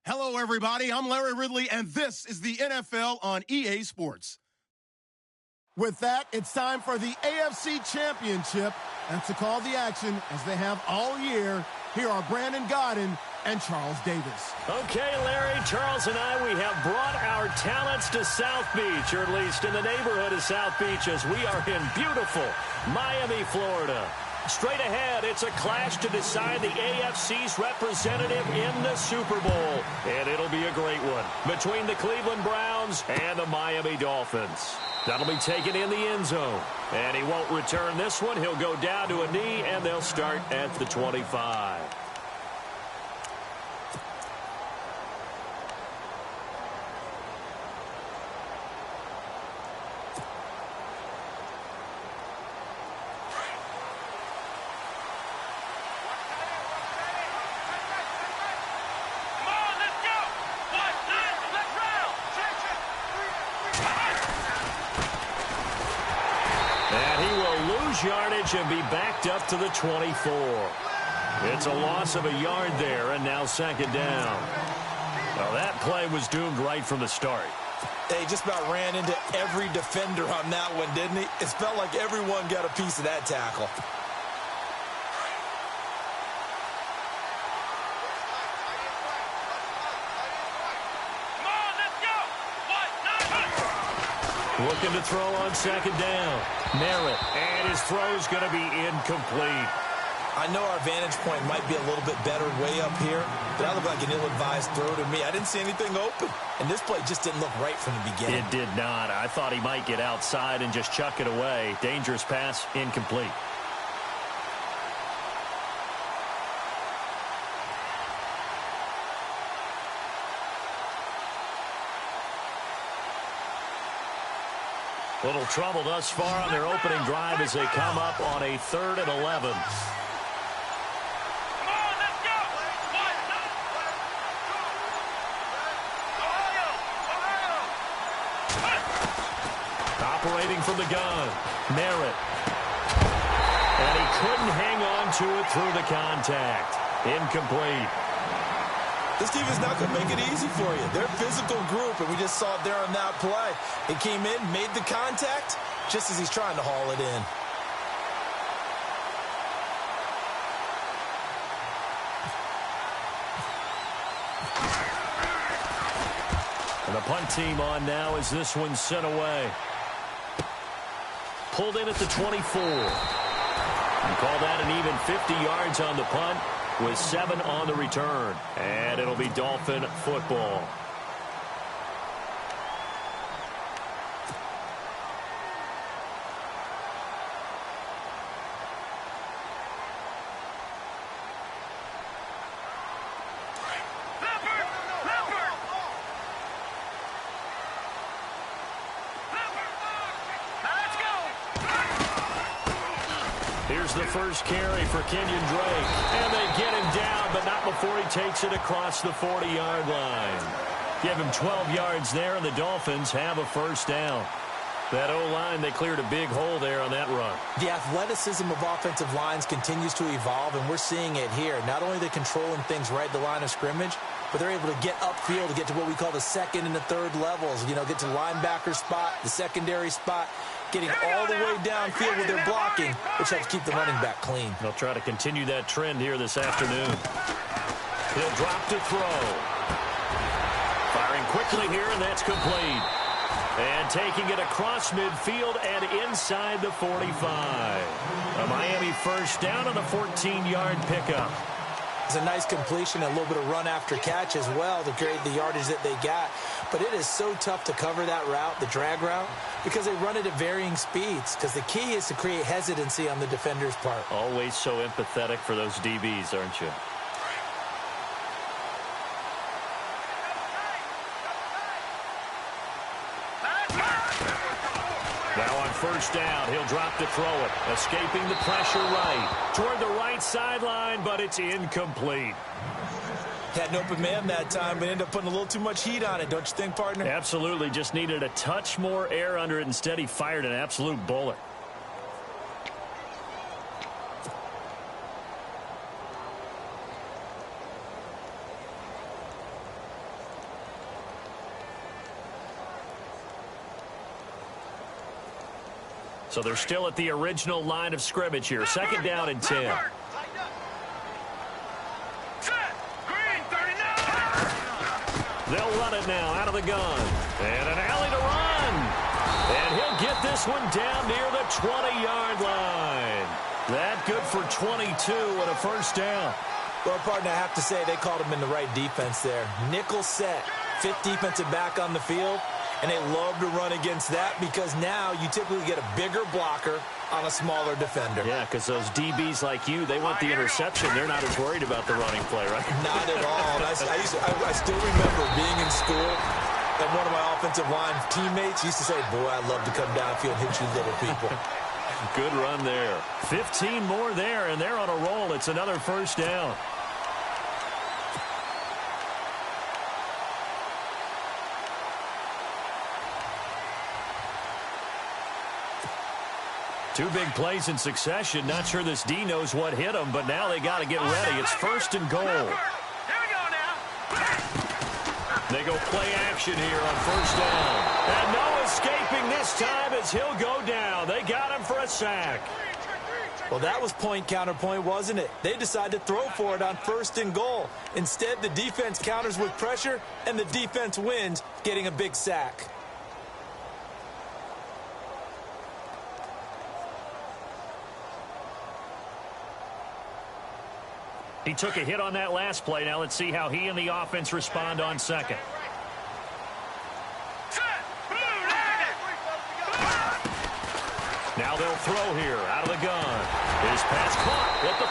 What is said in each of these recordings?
Hello, everybody. I'm Larry Ridley, and this is the NFL on EA Sports. With that, it's time for the AFC Championship. And to call the action, as they have all year, here are Brandon Godden and Charles Davis. Okay, Larry, Charles and I, we have brought our talents to South Beach, or at least in the neighborhood of South Beach, as we are in beautiful Miami, Florida. Straight ahead, it's a clash to decide the AFC's representative in the Super Bowl. And it'll be a great one between the Cleveland Browns and the Miami Dolphins. That'll be taken in the end zone. And he won't return this one. He'll go down to a knee, and they'll start at the 25. Yardage and be backed up to the 24. It's a loss of a yard there, and now second down. Well, that play was doomed right from the start. They just about ran into every defender on that one, didn't he? It felt like everyone got a piece of that tackle. Looking to throw on second down. Merritt, and his throw's going to be incomplete. I know our vantage point might be a little bit better way up here, but that looked like an ill-advised throw to me. I didn't see anything open, and this play just didn't look right from the beginning. It did not. I thought he might get outside and just chuck it away. Dangerous pass, incomplete. Little trouble thus far on their opening drive as they come up on a 3rd and 11. Operating from the gun, Merritt. And he couldn't hang on to it through the contact. Incomplete. This team is not going to make it easy for you. They're a physical group, and we just saw it there on that play. He came in, made the contact, just as he's trying to haul it in. And the punt team on now as this one's sent away. Pulled in at the 24. And call that an even 50 yards on the punt, with 7 on the return. And it'll be Dolphin football. Here's the first carry for Kenyon Drake. And they get him down, but not before he takes it across the 40-yard line. Give him 12 yards there, and the Dolphins have a first down. That O-line, they cleared a big hole there on that run. The athleticism of offensive lines continues to evolve, and we're seeing it here. Not only are they controlling things right at the line of scrimmage, but they're able to get upfield to get to what we call the second and the third levels. You know, get to the linebacker spot, the secondary spot, getting all the way downfield with their blocking, which helps keep the running back clean. They'll try to continue that trend here this afternoon. He'll drop to throw. Firing quickly here, and that's complete. And taking it across midfield and inside the 45. A Miami first down on the 14-yard pickup. It's a nice completion, a little bit of run after catch as well to create the yardage that they got. But it is so tough to cover that route, the drag route, because they run it at varying speeds. Because the key is to create hesitancy on the defender's part. Always so empathetic for those DBs, aren't you? Now on first down, he'll drop to throw it. Escaping the pressure right. Toward the right sideline, but it's incomplete. Had an open man that time, but ended up putting a little too much heat on it, don't you think, partner? Absolutely. Just needed a touch more air under it. Instead, he fired an absolute bullet. So they're still at the original line of scrimmage here. Second down and 10. They'll run it now out of the gun. And an alley to run. And he'll get this one down near the 20-yard line. That good for 22 and a first down. Well, partner, I have to say they called him in the right defense there. Nickel set, fifth defensive back on the field. And they love to run against that because now you typically get a bigger blocker on a smaller defender. Yeah, because those DBs like you, they want the interception. They're not as worried about the running play, right? Not at all. And I still remember being in school, and one of my offensive line teammates used to say, boy, I'd love to come downfield and hit you little people. Good run there. 15 more there, and they're on a roll. It's another first down. Two big plays in succession. Not sure this D knows what hit him, but now they got to get ready. It's first and goal. They go play action here on first down. And no escaping this time as he'll go down. They got him for a sack. Well, that was point counterpoint, wasn't it? They decided to throw for it on first and goal. Instead, the defense counters with pressure, and the defense wins, getting a big sack. He took a hit on that last play. Now let's see how he and the offense respond on second. Now they'll throw here out of the gun. His pass caught at the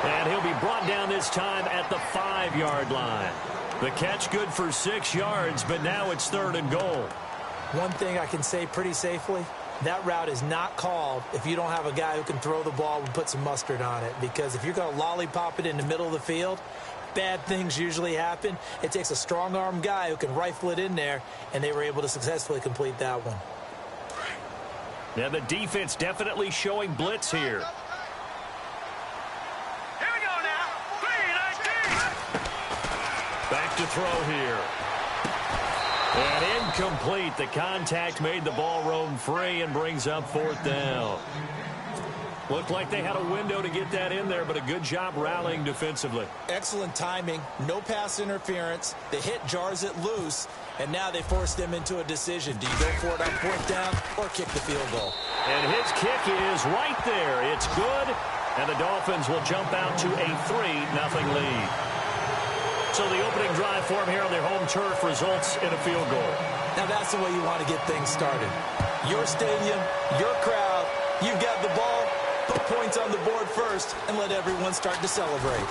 4. And he'll be brought down this time at the 5-yard line. The catch good for 6 yards, but now it's third and goal. One thing I can say pretty safely, that route is not called if you don't have a guy who can throw the ball and put some mustard on it. Because if you're going to lollipop it in the middle of the field, bad things usually happen. It takes a strong-arm guy who can rifle it in there, and they were able to successfully complete that one. Now the defense definitely showing blitz here. Here we go now. 3-19. Back to throw here. And incomplete. The contact made the ball roam free and brings up fourth down. Looked like they had a window to get that in there, but a good job rallying defensively. Excellent timing. No pass interference. The hit jars it loose, and now they force them into a decision. Do you go for it on fourth down or kick the field goal? And his kick is right there. It's good, and the Dolphins will jump out to a 3-0 lead. So the opening drive for them here on their home turf results in a field goal. Now that's the way you want to get things started. Your stadium, your crowd, you've got the ball. Put points on the board first and let everyone start to celebrate.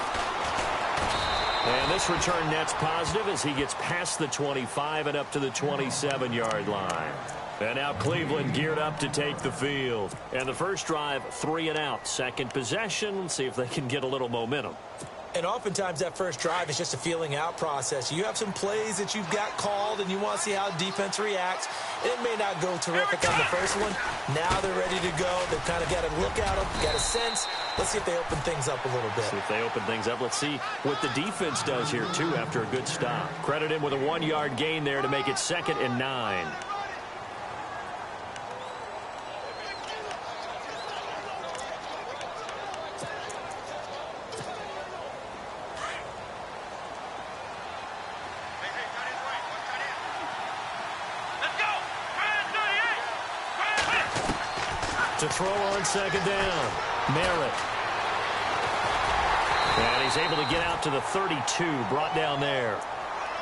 And this return net's positive as he gets past the 25 and up to the 27-yard line. And now Cleveland geared up to take the field. And the first drive, 3 and out. Second possession, let's see if they can get a little momentum. And oftentimes that first drive is just a feeling out process. You have some plays that you've got called and you want to see how defense reacts. It may not go terrific on the first one. Now they're ready to go. They've kind of got to look at them, got a sense. Let's see if they open things up a little bit. See if they open things up. Let's see what the defense does here, too, after a good stop. Credit him with a 1-yard gain there to make it 2nd and 9. To throw on second down, Merritt. And he's able to get out to the 32, brought down there.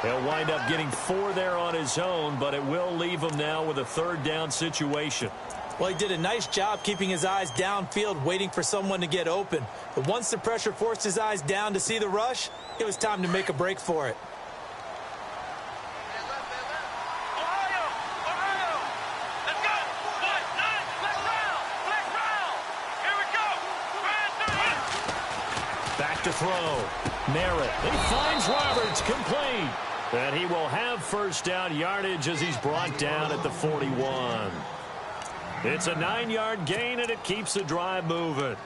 He'll wind up getting 4 there on his own, but it will leave him now with a third down situation. Well, he did a nice job keeping his eyes downfield, waiting for someone to get open. But once the pressure forced his eyes down to see the rush, it was time to make a break for it. To throw. Merritt. He finds Roberts, complete. And he will have first down yardage as he's brought down at the 41. It's a 9-yard gain, and it keeps the drive moving.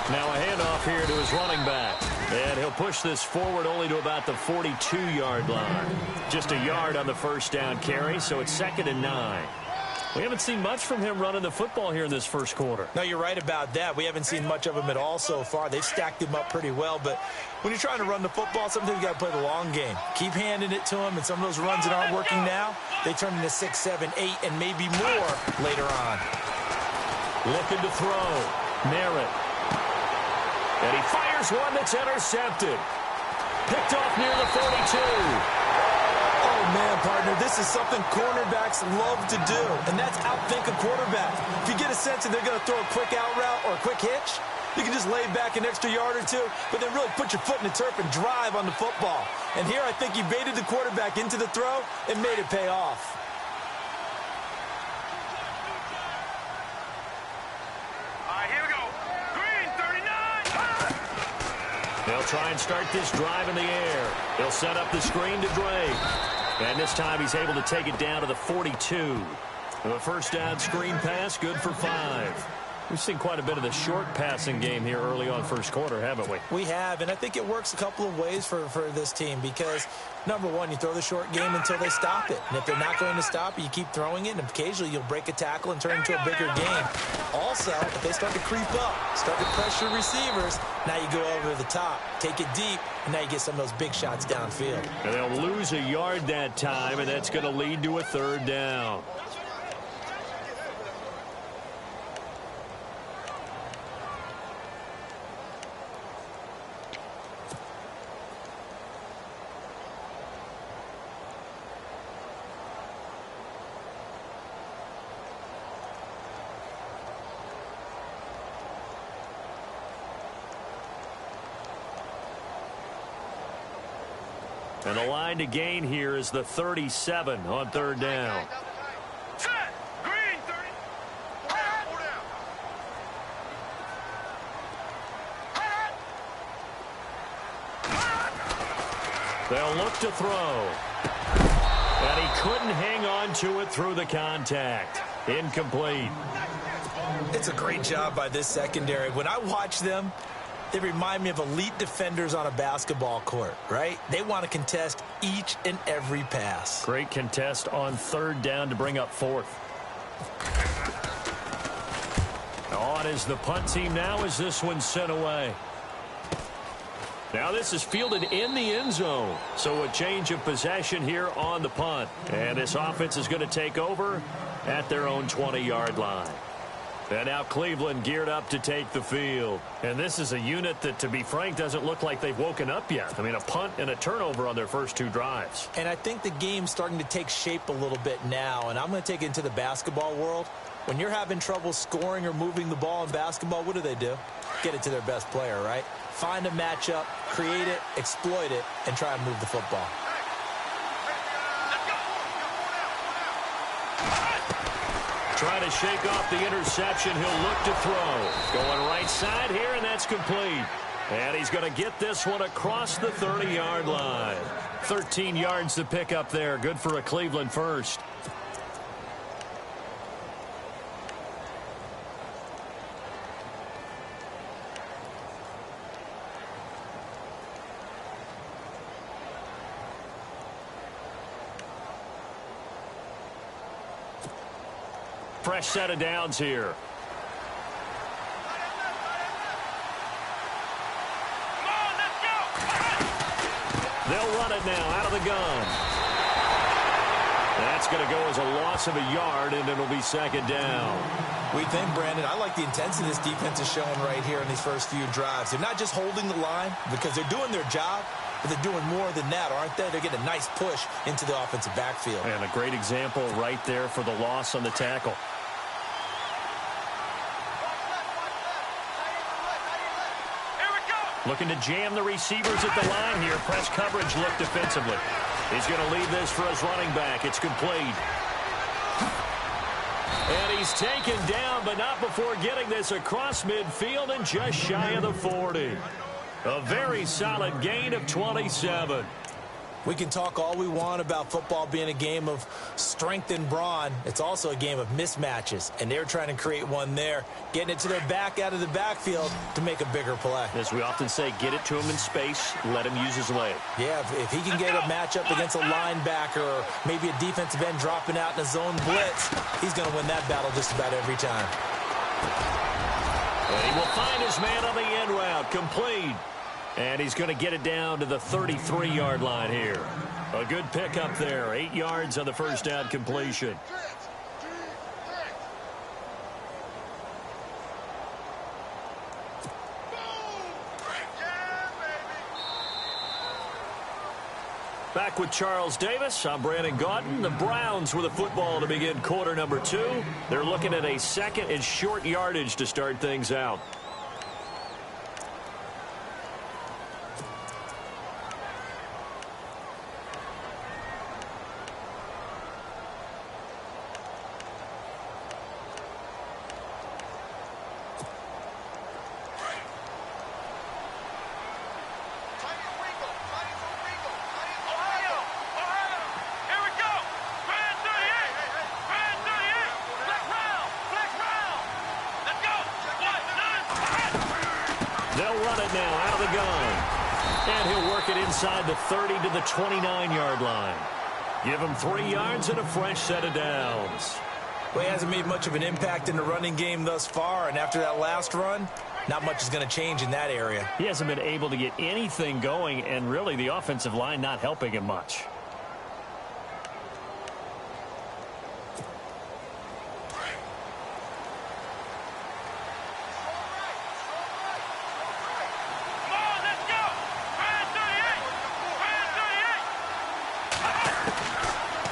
Now a handoff here to his running back. And he'll push this forward only to about the 42-yard line. Just a yard on the first down carry, so it's 2nd and 9. We haven't seen much from him running the football here in this first quarter. No, you're right about that. We haven't seen much of him at all so far. They've stacked him up pretty well, but when you're trying to run the football, sometimes you got to play the long game. Keep handing it to him, and some of those runs that aren't working now, they turn into 6, 7, 8, and maybe more later on. Looking to throw. Merritt. And he fires one that's intercepted. Picked off near the 42. Oh, man, partner, this is something cornerbacks love to do, and that's outthink a quarterback. If you get a sense that they're going to throw a quick out route or a quick hitch, you can just lay back an extra yard or two, but then really put your foot in the turf and drive on the football. And here I think he baited the quarterback into the throw and made it pay off. All right, here we go. Green, 39. They'll try and start this drive in the air. They'll set up the screen to Drake. And this time he's able to take it down to the 42. The first down screen pass, good for 5. We've seen quite a bit of the short passing game here early on first quarter, haven't we? We have, and I think it works a couple of ways for this team because, number one, you throw the short game until they stop it. And if they're not going to stop it, you keep throwing it, and occasionally you'll break a tackle and turn it into a bigger game. Also, if they start to creep up, start to pressure receivers, now you go over the top, take it deep, and now you get some of those big shots downfield. And they'll lose a yard that time, and that's going to lead to a 3rd down. And the line to gain here is the 37 on 3rd down. Set. Green, 30. They'll look to throw. And he couldn't hang on to it through the contact. Incomplete. It's a great job by this secondary. When I watch them, they remind me of elite defenders on a basketball court, right? They want to contest each and every pass. Great contest on 3rd down to bring up 4th. On is the punt team now as this one's sent away. Now this is fielded in the end zone. So a change of possession here on the punt. And this offense is going to take over at their own 20-yard line. And now Cleveland geared up to take the field. And this is a unit that, to be frank, doesn't look like they've woken up yet. I mean, a punt and a turnover on their first 2 drives. And I think the game's starting to take shape a little bit now. And I'm going to take it into the basketball world. When you're having trouble scoring or moving the ball in basketball, what do? Get it to their best player, right? Find a matchup, create it, exploit it, and try and move the football. Trying to shake off the interception. He'll look to throw. Going right side here, and that's complete. And he's going to get this one across the 30-yard line. 13 yards to pick up there. Good for a Cleveland first. Fresh set of downs here. Come on, let's go. They'll run it now out of the gun. That's going to go as a loss of a yard, and it'll be 2nd down. We think, Brandon, I like the intensity this defense is showing right here in these first few drives. They're not just holding the line because they're doing their job, but they're doing more than that, aren't they? They're getting a nice push into the offensive backfield. And a great example right there for the loss on the tackle. Looking to jam the receivers at the line here. Press coverage look defensively. He's going to leave this for his running back. It's complete. And he's taken down, but not before getting this across midfield and just shy of the 40. A very solid gain of 27. We can talk all we want about football being a game of strength and brawn. It's also a game of mismatches, and they're trying to create one there, getting it to their back out of the backfield to make a bigger play. As we often say, get it to him in space, let him use his leg. Yeah, if he can get a matchup against a linebacker or maybe a defensive end dropping out in a zone blitz, he's going to win that battle just about every time. And he will find his man on the end route, complete. And he's going to get it down to the 33-yard line here. A good pickup there, 8 yards on the first down completion. Back with Charles Davis, I'm Brandon Gaudin. The Browns with the football to begin quarter number 2. They're looking at a second and short yardage to start things out. Inside the 30 to the 29-yard line. Give him 3 yards and a fresh set of downs. Well, he hasn't made much of an impact in the running game thus far, and after that last run, not much is going to change in that area. He hasn't been able to get anything going, and really the offensive line not helping him much.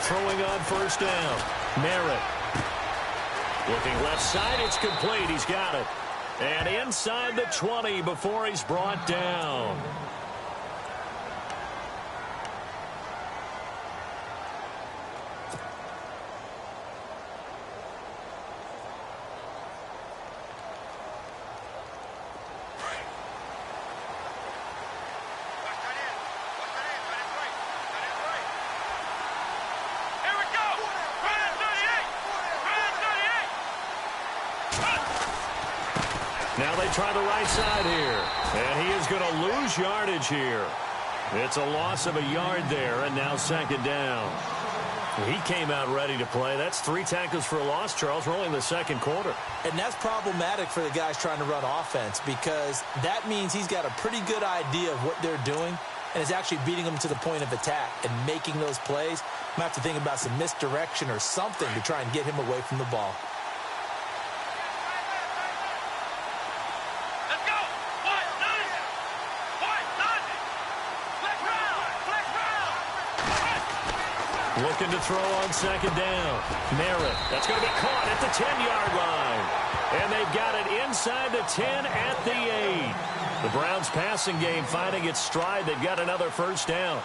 Throwing on first down. Merritt. Looking left side, it's complete. He's got it. And inside the 20 before he's brought down. Now they try the right side here. And he is going to lose yardage here. It's a loss of a yard there, and now second down. He came out ready to play. That's 3 tackles for a loss, Charles. We're only in the second quarter. And that's problematic for the guys trying to run offense because that means he's got a pretty good idea of what they're doing and is actually beating them to the point of attack and making those plays. Might have to think about some misdirection or something to try and get him away from the ball. Looking to throw on second down. Merritt. That's going to be caught at the 10-yard line. And they've got it inside the 10 at the 8. The Browns passing game finding its stride. They've got another first down.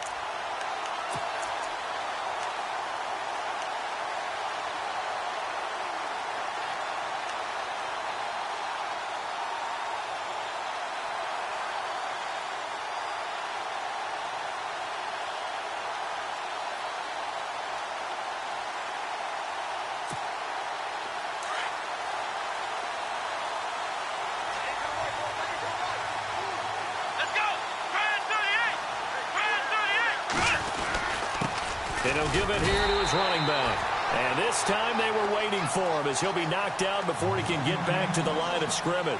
And he'll give it here to his running back. And this time they were waiting for him as he'll be knocked down before he can get back to the line of scrimmage.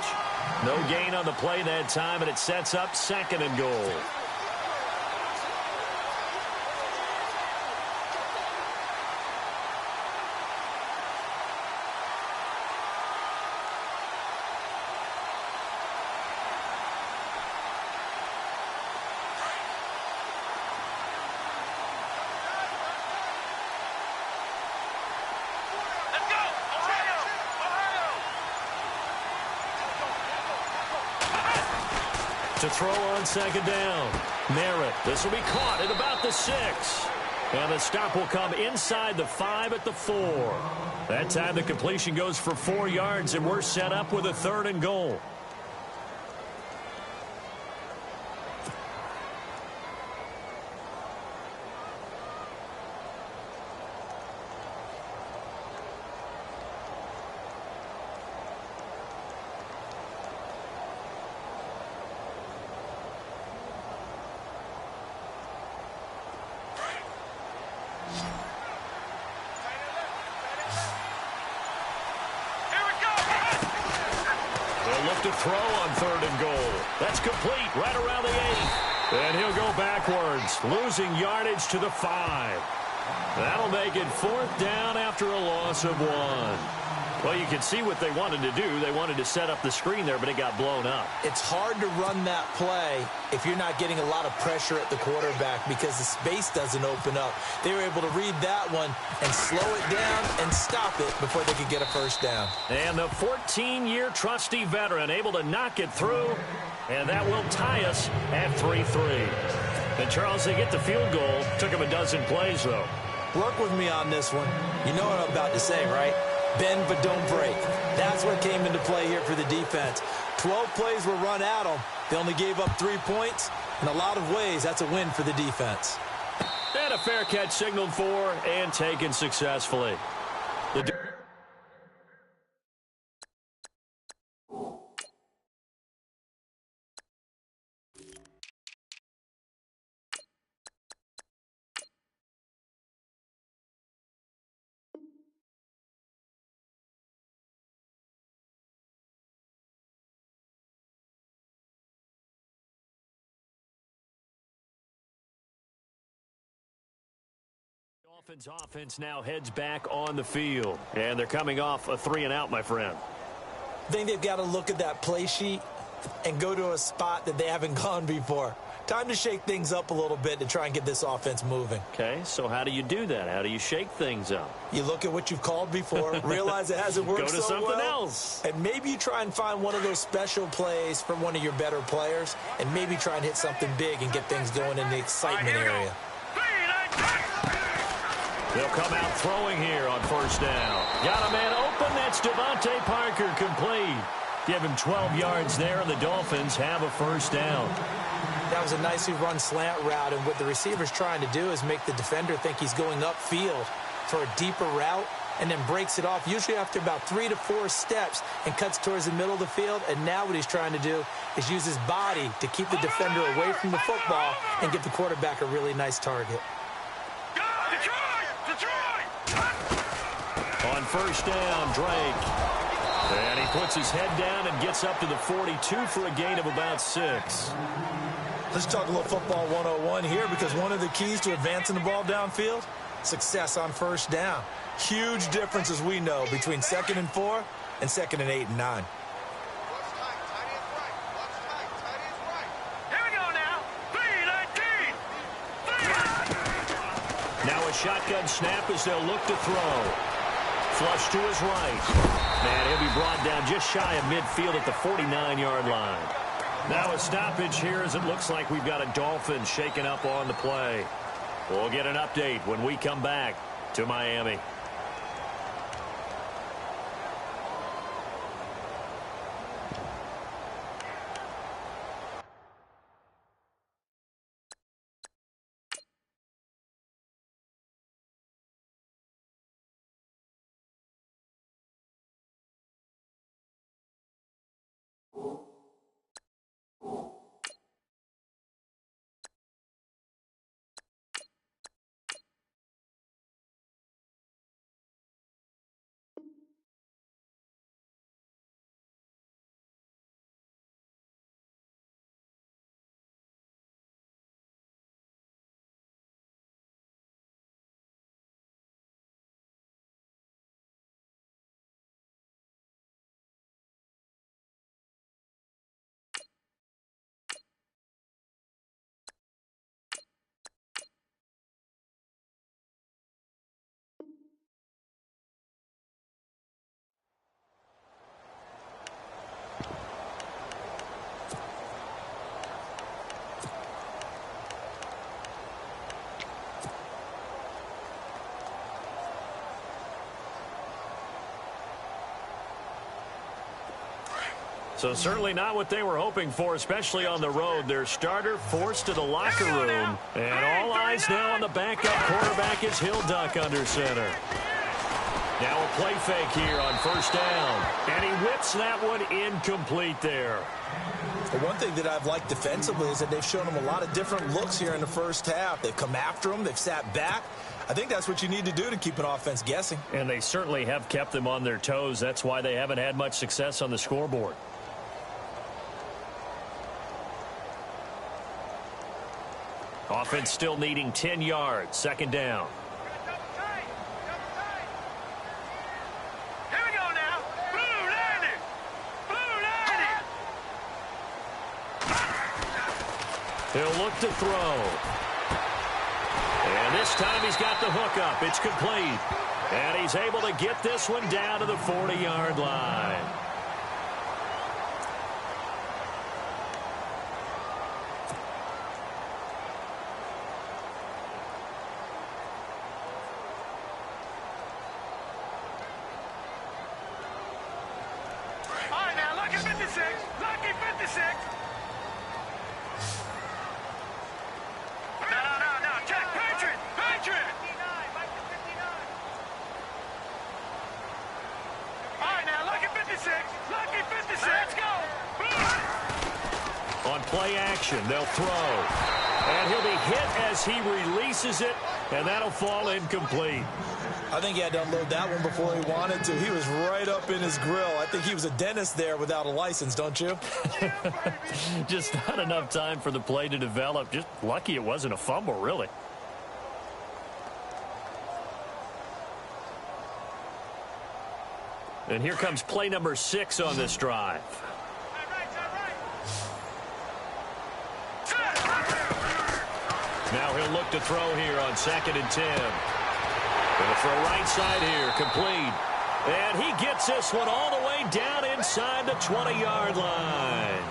No gain on the play that time, and it sets up second and goal. To throw on second down. Merritt. This will be caught at about the 6. And the stop will come inside the 5 at the 4. That time the completion goes for 4 yards, and we're set up with a third and goal. throw on 3rd and goal. That's complete right around the 8. And he'll go backwards, losing yardage to the 5. That'll make it 4th down after a loss of 1. Well, you can see what they wanted to do. They wanted to set up the screen there, but it got blown up. It's hard to run that play if you're not getting a lot of pressure at the quarterback because the space doesn't open up. They were able to read that one and slow it down and stop it before they could get a 1st down. And the 14-year trusty veteran able to knock it through, and that will tie us at 3-3. And, Charles, they get the field goal. Took him a dozen plays, though. Work with me on this one. You know what I'm about to say, right? Bend but don't break. That's what came into play here for the defense. 12 plays were run at them. They only gave up 3 points. In a lot of ways, that's a win for the defense. And a fair catch signaled for and taken successfully. Offense now heads back on the field, and they're coming off a 3-and-out, my friend. I think they've got to look at that play sheet and go to a spot that they haven't gone before. Time to shake things up a little bit to try and get this offense moving. Okay, so how do you do that? How do you shake things up? You look at what you've called before, realize it hasn't worked so well. Go to something else. And maybe you try and find one of those special plays from one of your better players, and maybe try and hit something big and get things going in the excitement area. They'll come out throwing here on 1st down. Got a man open. That's Devontae Parker complete. Give him 12 yards there, and the Dolphins have a 1st down. That was a nicely run slant route, and what the receiver's trying to do is make the defender think he's going upfield for a deeper route and then breaks it off, usually after about 3 to 4 steps, and cuts towards the middle of the field. And now what he's trying to do is use his body to keep the defender away from the football and give the quarterback a really nice target. On 1st down, Drake. And he puts his head down and gets up to the 42 for a gain of about 6. Let's talk a little football 101 here, because one of the keys to advancing the ball downfield, success on 1st down. Huge difference, as we know, between 2nd and 4 and 2nd and 8 and 9. Now a shotgun snap as they'll look to throw. Flush to his right. And he'll be brought down just shy of midfield at the 49-yard line. Now a stoppage here as it looks like we've got a Dolphin shaken up on the play. We'll get an update when we come back to Miami. So certainly not what they were hoping for, especially on the road. Their starter forced to the locker room. And all eyes now on the backup quarterback as he'll duck under center. Now a play fake here on 1st down. And he whips that one incomplete there. The one thing that I've liked defensively is that they've shown him a lot of different looks here in the 1st half. They've come after him. They've sat back. I think that's what you need to do to keep an offense guessing. And they certainly have kept them on their toes. That's why they haven't had much success on the scoreboard. Offense still needing 10 yards. Second down. Here we go now. Blue landing. Blue landing. He'll look to throw. And this time he's got the hook up. It's complete. And he's able to get this one down to the 40-yard line. All right, now, lucky 56. Lucky 56. No. Check. Patriot. Patriot. All right, now, lucky 56. Lucky 56. Let's go. On play action, they'll throw. And he'll be hit as he releases it, and that'll fall incomplete. I think he had to unload that one before he wanted to. He was right up in his grill. I think he was a dentist there without a license, don't you? Just not enough time for the play to develop. Just lucky it wasn't a fumble, really. And here comes play number 6 on this drive. Now he'll look to throw here on 2nd and 10. Going to throw right side here, complete. And he gets this one all the way down inside the 20-yard line.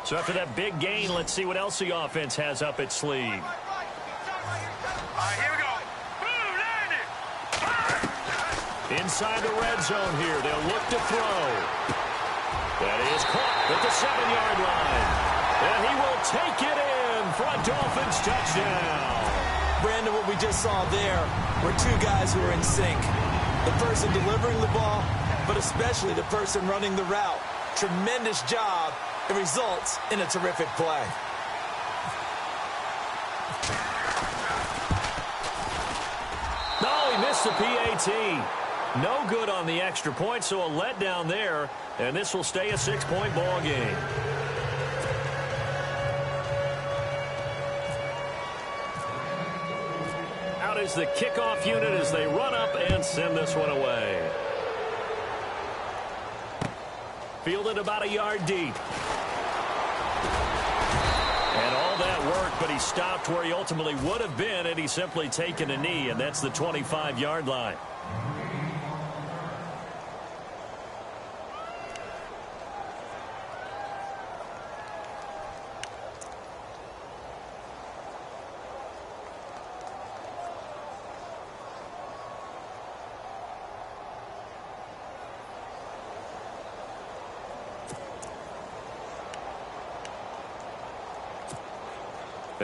So after that big gain, let's see what else the offense has up its sleeve. All right, here we go. Blue landing. Inside the red zone here, they'll look to throw. That is caught at the 7-yard line. And he will take it in for a Dolphins touchdown. Brandon, what we just saw there were two guys who are in sync. The person delivering the ball, but especially the person running the route. Tremendous job. It results in a terrific play. No, he missed the PAT. No good on the extra point, so a letdown there, and this will stay a 6-point ball game. Out is the kickoff unit as they run up and send this one away. Fielded about a yard deep. And all that work, but he stopped where he ultimately would have been had he simply taken a knee, and that's the 25-yard line.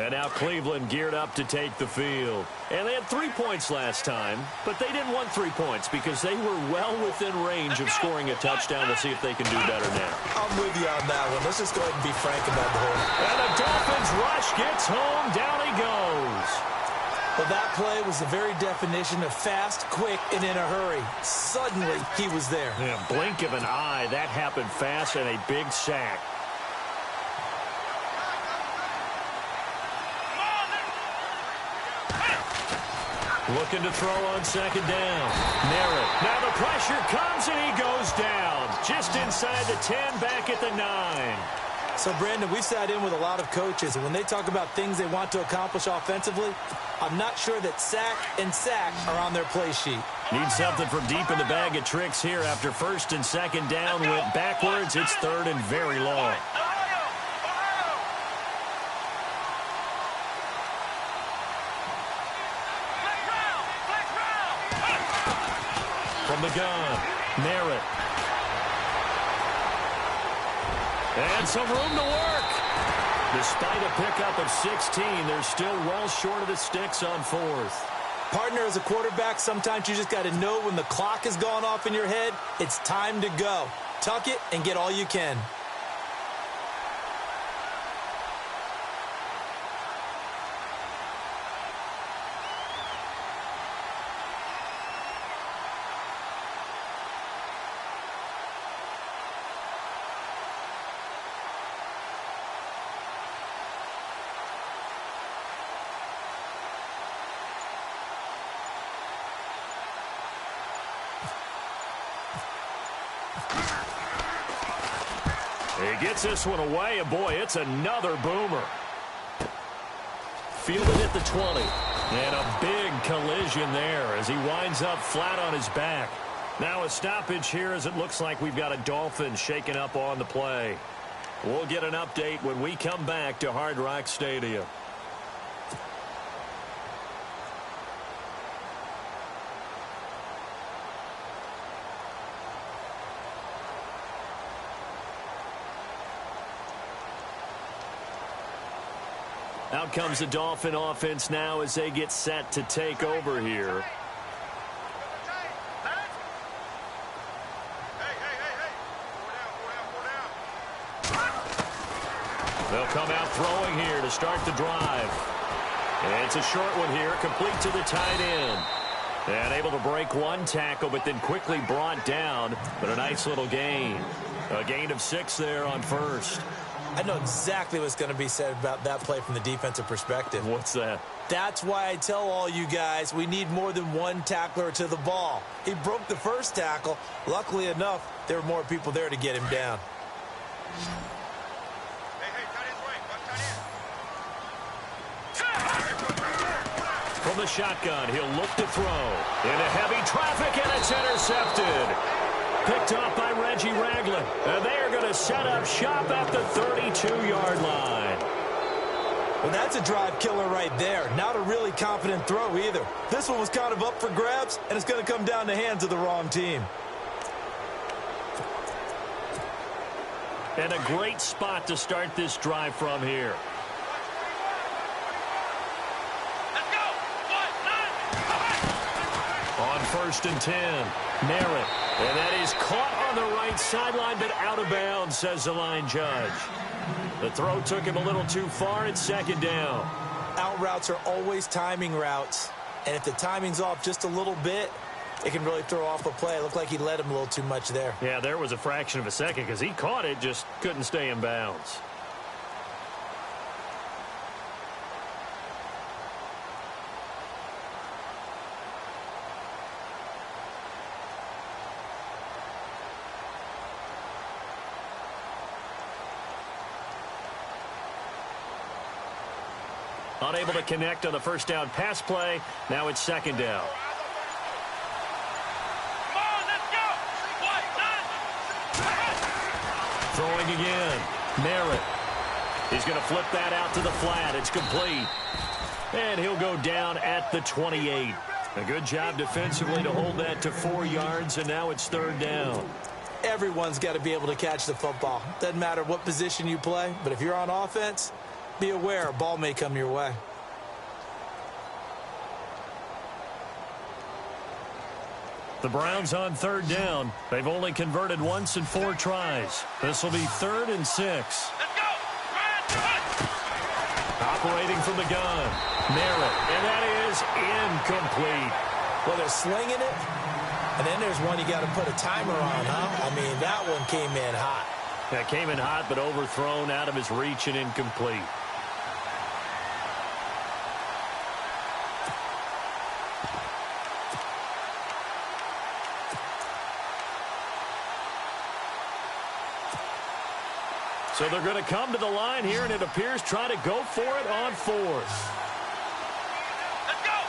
And now Cleveland geared up to take the field. And they had 3 points last time, but they didn't want 3 points because they were well within range of scoring a touchdown. We'll see if they can do better now. I'm with you on that one. Let's just go ahead and be frank about the whole. And the Dolphins rush gets home. Down he goes. Well, that play was the very definition of fast, quick, and in a hurry. Suddenly, he was there. Yeah, blink of an eye. That happened fast and a big sack. Looking to throw on 2nd down. Merritt. Now the pressure comes and he goes down. Just inside the 10, back at the 9. So, Brandon, we sat in with a lot of coaches, and when they talk about things they want to accomplish offensively, I'm not sure that sack and sack are on their play sheet. Need something from deep in the bag of tricks here after 1st and 2nd down. Went backwards. It's 3rd and very long. From the gun, Merritt. And some room to work. Despite a pickup of 16, they're still well short of the sticks on 4th. Partner, as a quarterback, sometimes you just got to know when the clock has gone off in your head, it's time to go. Tuck it and get all you can. He gets this one away, and boy, it's another boomer. Fielded at the 20. And a big collision there as he winds up flat on his back. Now a stoppage here as it looks like we've got a Dolphin shaking up on the play. We'll get an update when we come back to Hard Rock Stadium. Out comes the Dolphin offense now as they get set to take over here. They'll come out throwing here to start the drive. And it's a short one here, complete to the tight end. And able to break one tackle, but then quickly brought down. But a nice little gain. A gain of 6 there on first. I know exactly what's going to be said about that play from the defensive perspective. What's that? That's why I tell all you guys we need more than one tackler to the ball. He broke the first tackle. Luckily enough, there were more people there to get him down. From the shotgun, he'll look to throw. Into heavy traffic, and it's intercepted. Picked off by Reggie Ragland. And they are going to set up shop at the 32-yard line. Well, that's a drive killer right there. Not a really confident throw either. This one was kind of up for grabs, and it's going to come down the hands of the wrong team. And a great spot to start this drive from here. On 1st and 10, Merritt. And that is caught on the right sideline, but out of bounds, says the line judge. The throw took him a little too far. It's 2nd down. Out routes are always timing routes. And if the timing's off just a little bit, it can really throw off a play. It looked like he led him a little too much there. Yeah, there was a fraction of a second because he caught it, just couldn't stay in bounds. Unable to connect on the first down pass play. Now it's 2nd down. Throwing again. Merritt. He's going to flip that out to the flat. It's complete. And he'll go down at the 28. A good job defensively to hold that to 4 yards, and now it's 3rd down. Everyone's got to be able to catch the football. Doesn't matter what position you play, but if you're on offense, be aware a ball may come your way. The Browns on 3rd down. They've only converted once in 4 tries. This will be 3rd and 6. Let's go! Operating from the gun. Merritt. And that is incomplete. Well, they're slinging it, and then there's one you got to put a timer on, huh? I mean, that one came in hot. That came in hot, but overthrown out of his reach and incomplete. So they're going to come to the line here, and it appears try to go for it on 4th. Let's go!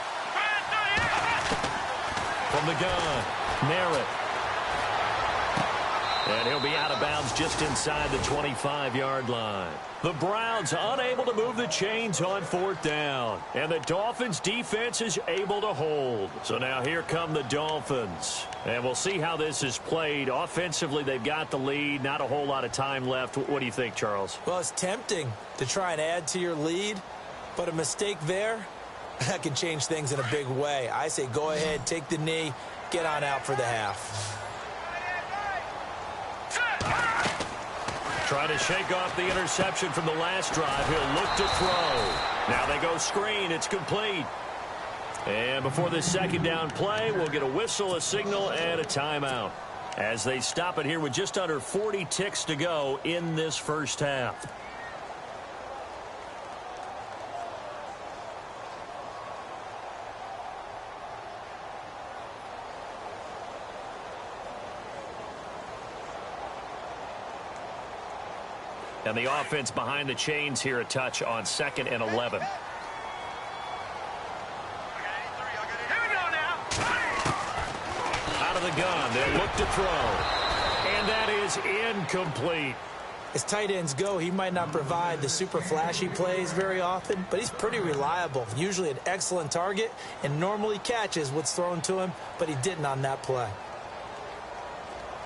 From the gun, Merritt. And he'll be out of bounds just inside the 25-yard line. The Browns unable to move the chains on 4th down. And the Dolphins' defense is able to hold. So now here come the Dolphins. And we'll see how this is played. Offensively, they've got the lead. Not a whole lot of time left. What do you think, Charles? Well, it's tempting to try and add to your lead, but a mistake there, that can change things in a big way. I say go ahead, take the knee, get on out for the half. Trying to shake off the interception from the last drive. He'll look to throw. Now they go screen. It's complete. And before this 2nd down play, we'll get a whistle, a signal, and a timeout as they stop it here with just under 40 ticks to go in this first half. And the offense behind the chains here a touch on 2nd and 11. Out of the gun, they'll look to throw. And that is incomplete. As tight ends go, he might not provide the super flashy plays very often, but he's pretty reliable. Usually an excellent target and normally catches what's thrown to him, but he didn't on that play.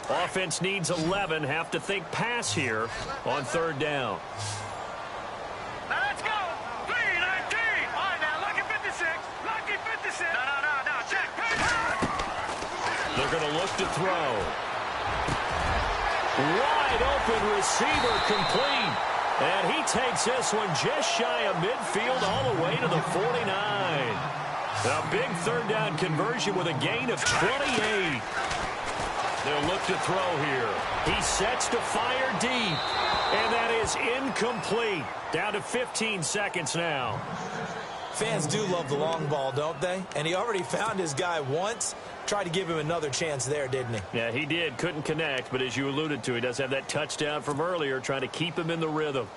Offense needs 11. Have to think pass here on 3rd down. Now let's go. 3-19. All right, now, lucky 56. Lucky 56. No. Check. They're going to look to throw. Wide open receiver complete. And he takes this one just shy of midfield all the way to the 49. A big 3rd down conversion with a gain of 28. They'll look to throw here. He sets to fire deep. And that is incomplete. Down to 15 seconds now. Fans do love the long ball, don't they? And he already found his guy once. Tried to give him another chance there, didn't he? Yeah, he did. Couldn't connect, but as you alluded to, he does have that touchdown from earlier, trying to keep him in the rhythm.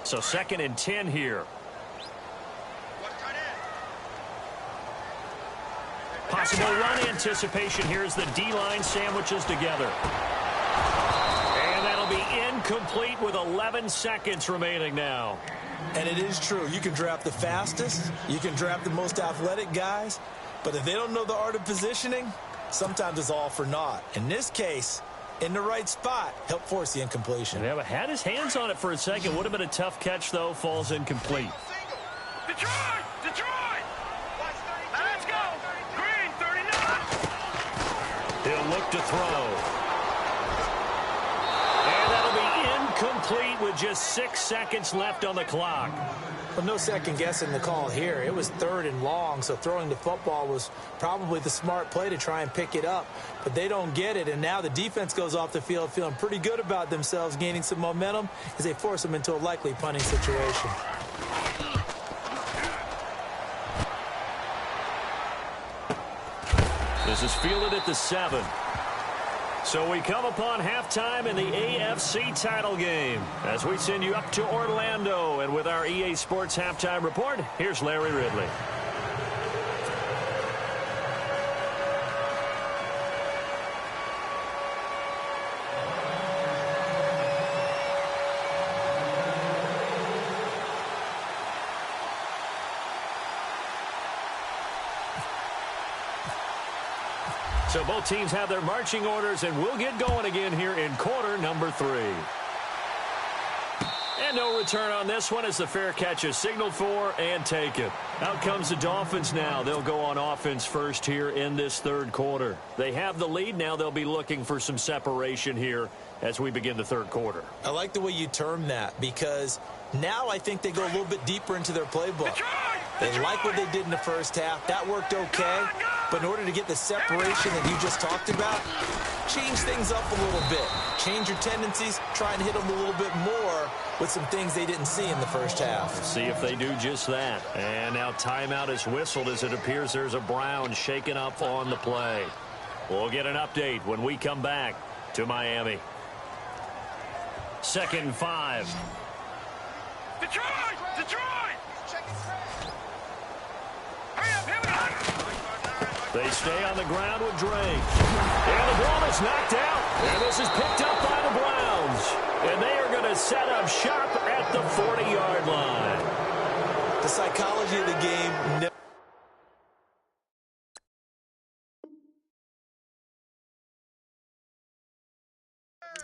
So 2nd and 10 here. Possible run anticipation here as the D-line sandwiches together. And that'll be incomplete with 11 seconds remaining now. And it is true. You can draft the fastest. You can draft the most athletic guys. But if they don't know the art of positioning, sometimes it's all for naught. In this case, in the right spot, help force the incompletion. Yeah, but had his hands on it for a second. Would have been a tough catch, though. Falls incomplete. Detroit! Let's go. Green, 39. He'll look to throw. And that'll be incomplete with just 6 seconds left on the clock. Well, no second guessing the call here. It was 3rd and long, so throwing the football was probably the smart play to try and pick it up. But they don't get it, and now the defense goes off the field feeling pretty good about themselves, gaining some momentum as they force them into a likely punting situation. This is fielded at the 7. So we come upon halftime in the AFC title game as we send you up to Orlando. And with our EA Sports halftime report, here's Larry Ridley. So both teams have their marching orders, and we'll get going again here in quarter number 3. And no return on this one as the fair catch is signaled for and taken. Out comes the Dolphins now. They'll go on offense first here in this 3rd quarter. They have the lead. Now they'll be looking for some separation here as we begin the 3rd quarter. I like the way you term that because now I think they go a little bit deeper into their playbook. They like what they did in the first half. That worked okay. But in order to get the separation that you just talked about, change things up a little bit. Change your tendencies. Try and hit them a little bit more with some things they didn't see in the first half. See if they do just that. And now timeout is whistled as it appears there's a Brown shaken up on the play. We'll get an update when we come back to Miami. 2nd and 5. Detroit! Hurry up, here we go! They stay on the ground with Drake. And the ball is knocked out. And this is picked up by the Browns. And they are going to set up shop at the 40-yard line. The psychology of the game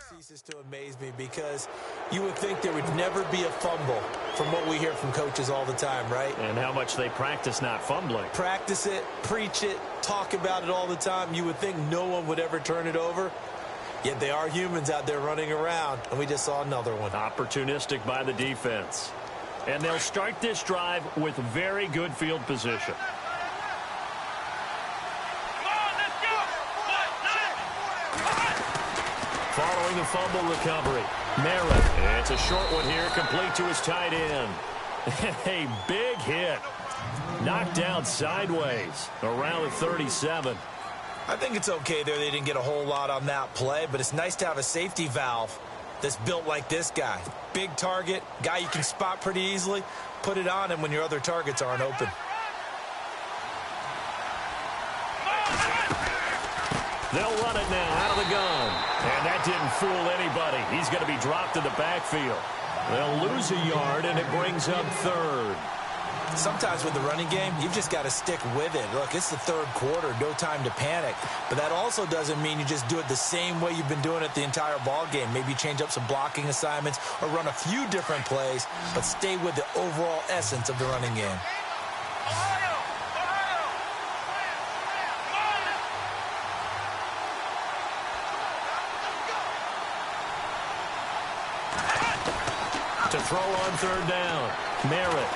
ceases to amaze me because you would think there would never be a fumble from what we hear from coaches all the time, right? And how much they practice not fumbling. Practice it, preach it, talk about it all the time. You would think no one would ever turn it over. Yet they are humans out there running around, and we just saw another one. Opportunistic by the defense. And they'll start this drive with very good field position. Following the fumble recovery, Merritt. And it's a short one here, complete to his tight end. A big hit. Knocked down sideways around the 37. I think it's okay there. They didn't get a whole lot on that play, but it's nice to have a safety valve that's built like this guy. Big target, guy you can spot pretty easily. Put it on him when your other targets aren't open. They'll run it now out of the gun. And that didn't fool anybody. He's going to be dropped in the backfield. They'll lose a yard, and it brings up third. Sometimes with the running game, you've just got to stick with it. Look, it's the third quarter, no time to panic. But that also doesn't mean you just do it the same way you've been doing it the entire ball game. Maybe change up some blocking assignments or run a few different plays, but stay with the overall essence of the running game. To throw on third down, Merritt.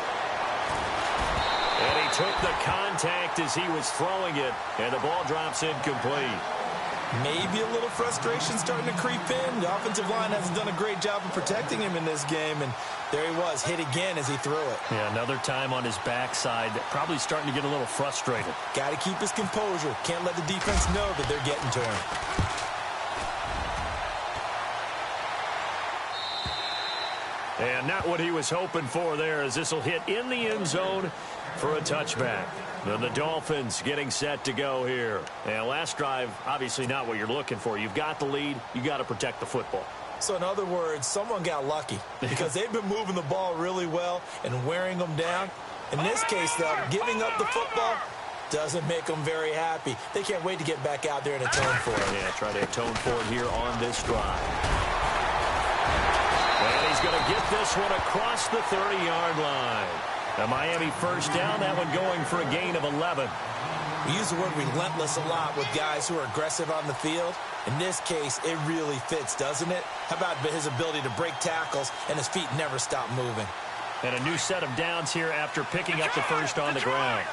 And he took the contact as he was throwing it, and the ball drops incomplete. Maybe a little frustration starting to creep in. The offensive line hasn't done a great job of protecting him in this game, and there he was, hit again as he threw it. Yeah, another time on his backside, probably starting to get a little frustrated. Got to keep his composure. Can't let the defense know that they're getting to him. And not what he was hoping for there, as this will hit in the end zone for a touchback. Then the Dolphins getting set to go here. And last drive, obviously not what you're looking for. You've got the lead. You got to protect the football. So in other words, someone got lucky because they've been moving the ball really well and wearing them down. In this case, though, giving up the football doesn't make them very happy. They can't wait to get back out there and atone for it. Yeah, try to atone for it here on this drive. And he's going to get this one across the 30-yard line. A Miami first down, that one going for a gain of 11. We use the word relentless a lot with guys who are aggressive on the field. In this case, it really fits, doesn't it? How about his ability to break tackles and his feet never stop moving? And a new set of downs here after picking up the first on the ground.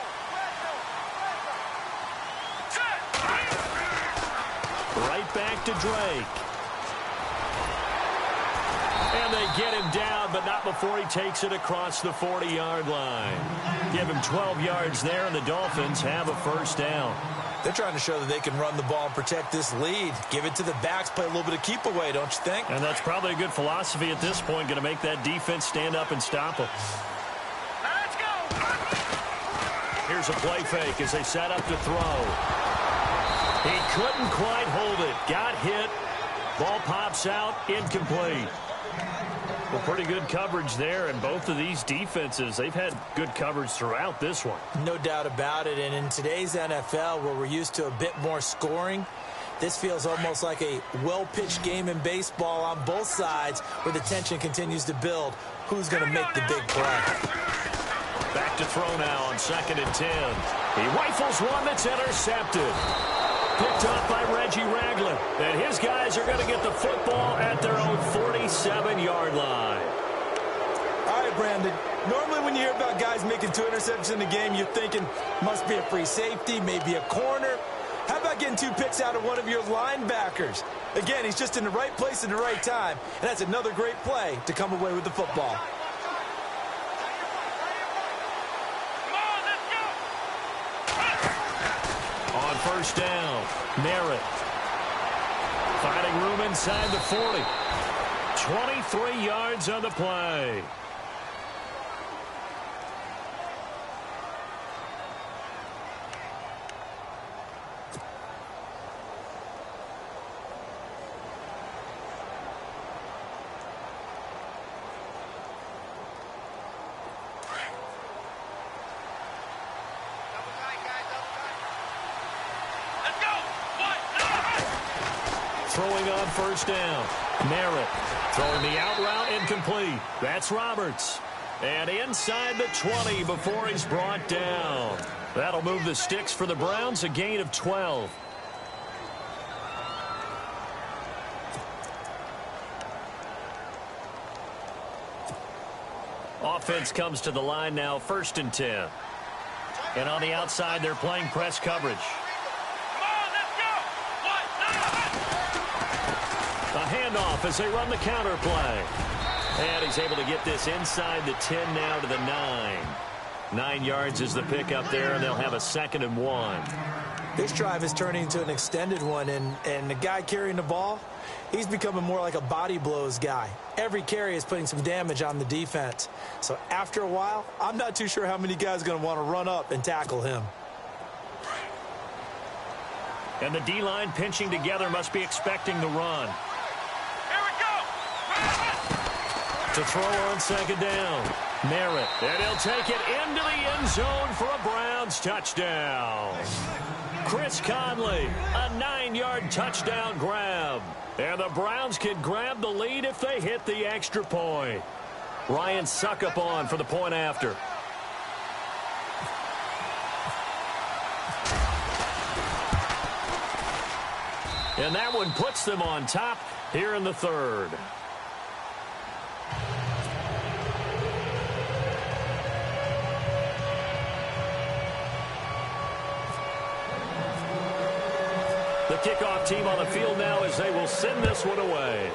Right back to Drake. And they get him down, but not before he takes it across the 40-yard line. Give him 12 yards there, and the Dolphins have a first down. They're trying to show that they can run the ball and protect this lead. Give it to the backs, play a little bit of keep away, don't you think? And that's probably a good philosophy at this point, going to make that defense stand up and stop them. Let's go! Here's a play fake as they set up to throw. He couldn't quite hold it. Got hit. Ball pops out, incomplete. Well, pretty good coverage there, and both of these defenses, they've had good coverage throughout this one. No doubt about it, and in today's NFL, where we're used to a bit more scoring, this feels almost like a well-pitched game in baseball on both sides, where the tension continues to build. Who's going to make the big play? Back to throw now on 2nd and 10. He rifles one that's intercepted. Picked up by Reggie Ragland. And his guys are going to get the football at their own 47-yard line. All right, Brandon. Normally when you hear about guys making 2 interceptions in a game, you're thinking must be a free safety, maybe a corner. How about getting 2 picks out of one of your linebackers? Again, he's just in the right place at the right time. And that's another great play to come away with the football. On first down, Merritt. Finding room inside the 40. 23 yards on the play. Throwing on first down. Merritt throwing the out route, incomplete. That's Roberts. And inside the 20 before he's brought down. That'll move the sticks for the Browns, a gain of 12. Offense comes to the line now, 1st and 10. And on the outside, they're playing press coverage. A handoff as they run the counter play. And he's able to get this inside the 10 now to the 9. 9 yards is the pickup there, and they'll have a 2nd and 1. This drive is turning into an extended one, and the guy carrying the ball, he's becoming more like a body blows guy. Every carry is putting some damage on the defense. So after a while, I'm not too sure how many guys are going to want to run up and tackle him. And the D-line pinching together must be expecting the run. Here we go. To throw on second down. Merritt. And he'll take it into the end zone for a Browns touchdown. Chris Conley, a 9-yard touchdown grab. And the Browns can grab the lead if they hit the extra point. Ryan Suckup on for the point after. And that one puts them on top here in the third. The kickoff team on the field now as they will send this one away.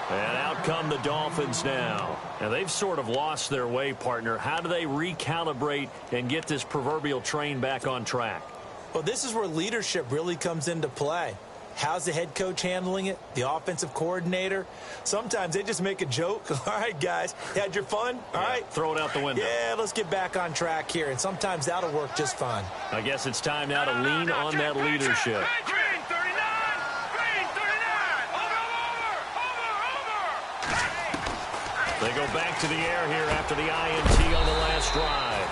And out come the Dolphins now. And they've sort of lost their way, partner. How do they recalibrate and get this proverbial train back on track? Well, this is where leadership really comes into play. How's the head coach handling it? The offensive coordinator? Sometimes they just make a joke. All right, guys, had your fun? All right. Throw it out the window. Yeah, let's get back on track here. And sometimes that'll work just fine. I guess it's time now to lean on that leadership. Green 39. Green 39. Over. They go back to the air here after the INT on the last drive.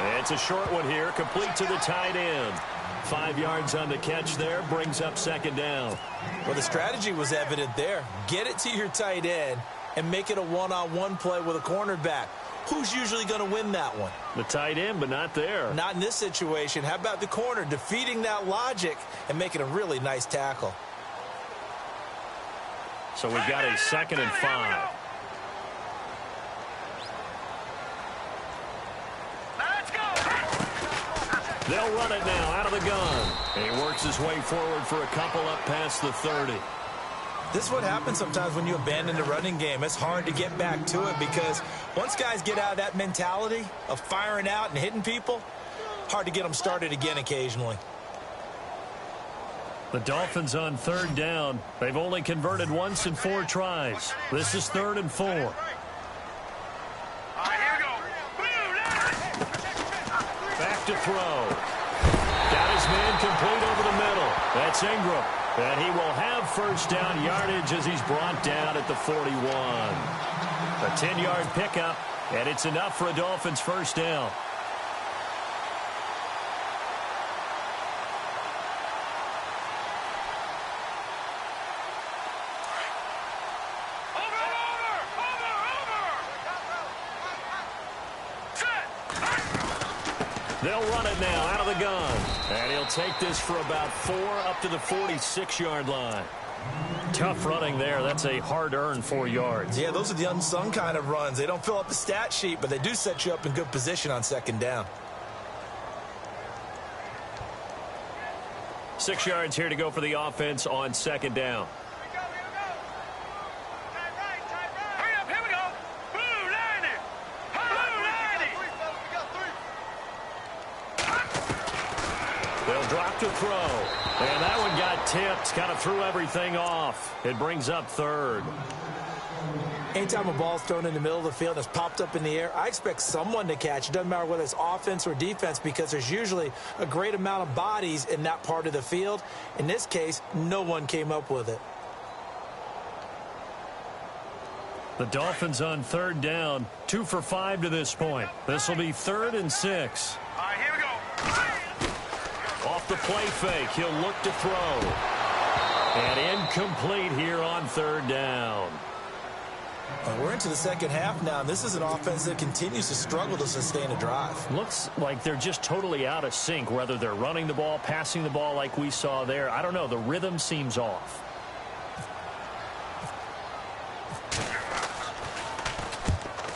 And it's a short one here, complete to the tight end. 5 yards on the catch there, brings up second down. Well, the strategy was evident there. Get it to your tight end and make it a one-on-one play with a cornerback. Who's usually going to win that one? The tight end, but not there. Not in this situation. How about the corner defeating that logic and making a really nice tackle? So we've got a 2nd and 5. They'll run it now out of the gun. And he works his way forward for a couple up past the 30. This is what happens sometimes when you abandon the running game. It's hard to get back to it because once guys get out of that mentality of firing out and hitting people, hard to get them started again occasionally. The Dolphins on 3rd down. They've only converted once in 4 tries. This is 3rd and 4. Back to throw. Got his man complete over the middle. That's Ingram. And he will have first down yardage as he's brought down at the 41. A 10-yard pickup, and it's enough for a Dolphins first down. They'll run it now out of the gun. And he'll take this for about 4 up to the 46-yard line. Tough running there. That's a hard-earned 4 yards. Yeah, those are the unsung kind of runs. They don't fill up the stat sheet, but they do set you up in good position on 2nd down. 6 yards here to go for the offense on 2nd down. They'll drop to throw. And that one got tipped. Kind of threw everything off. It brings up 3rd. Anytime a ball's thrown in the middle of the field that's popped up in the air, I expect someone to catch. It doesn't matter whether it's offense or defense because there's usually a great amount of bodies in that part of the field. In this case, no one came up with it. The Dolphins on 3rd down. 2 for 5 to this point. This will be 3rd and 6. All right, here we go. Off the play fake, he'll look to throw. And incomplete here on 3rd down. We're into the second half now. This is an offense that continues to struggle to sustain a drive. Looks like they're just totally out of sync, whether they're running the ball, passing the ball like we saw there. I don't know. The rhythm seems off.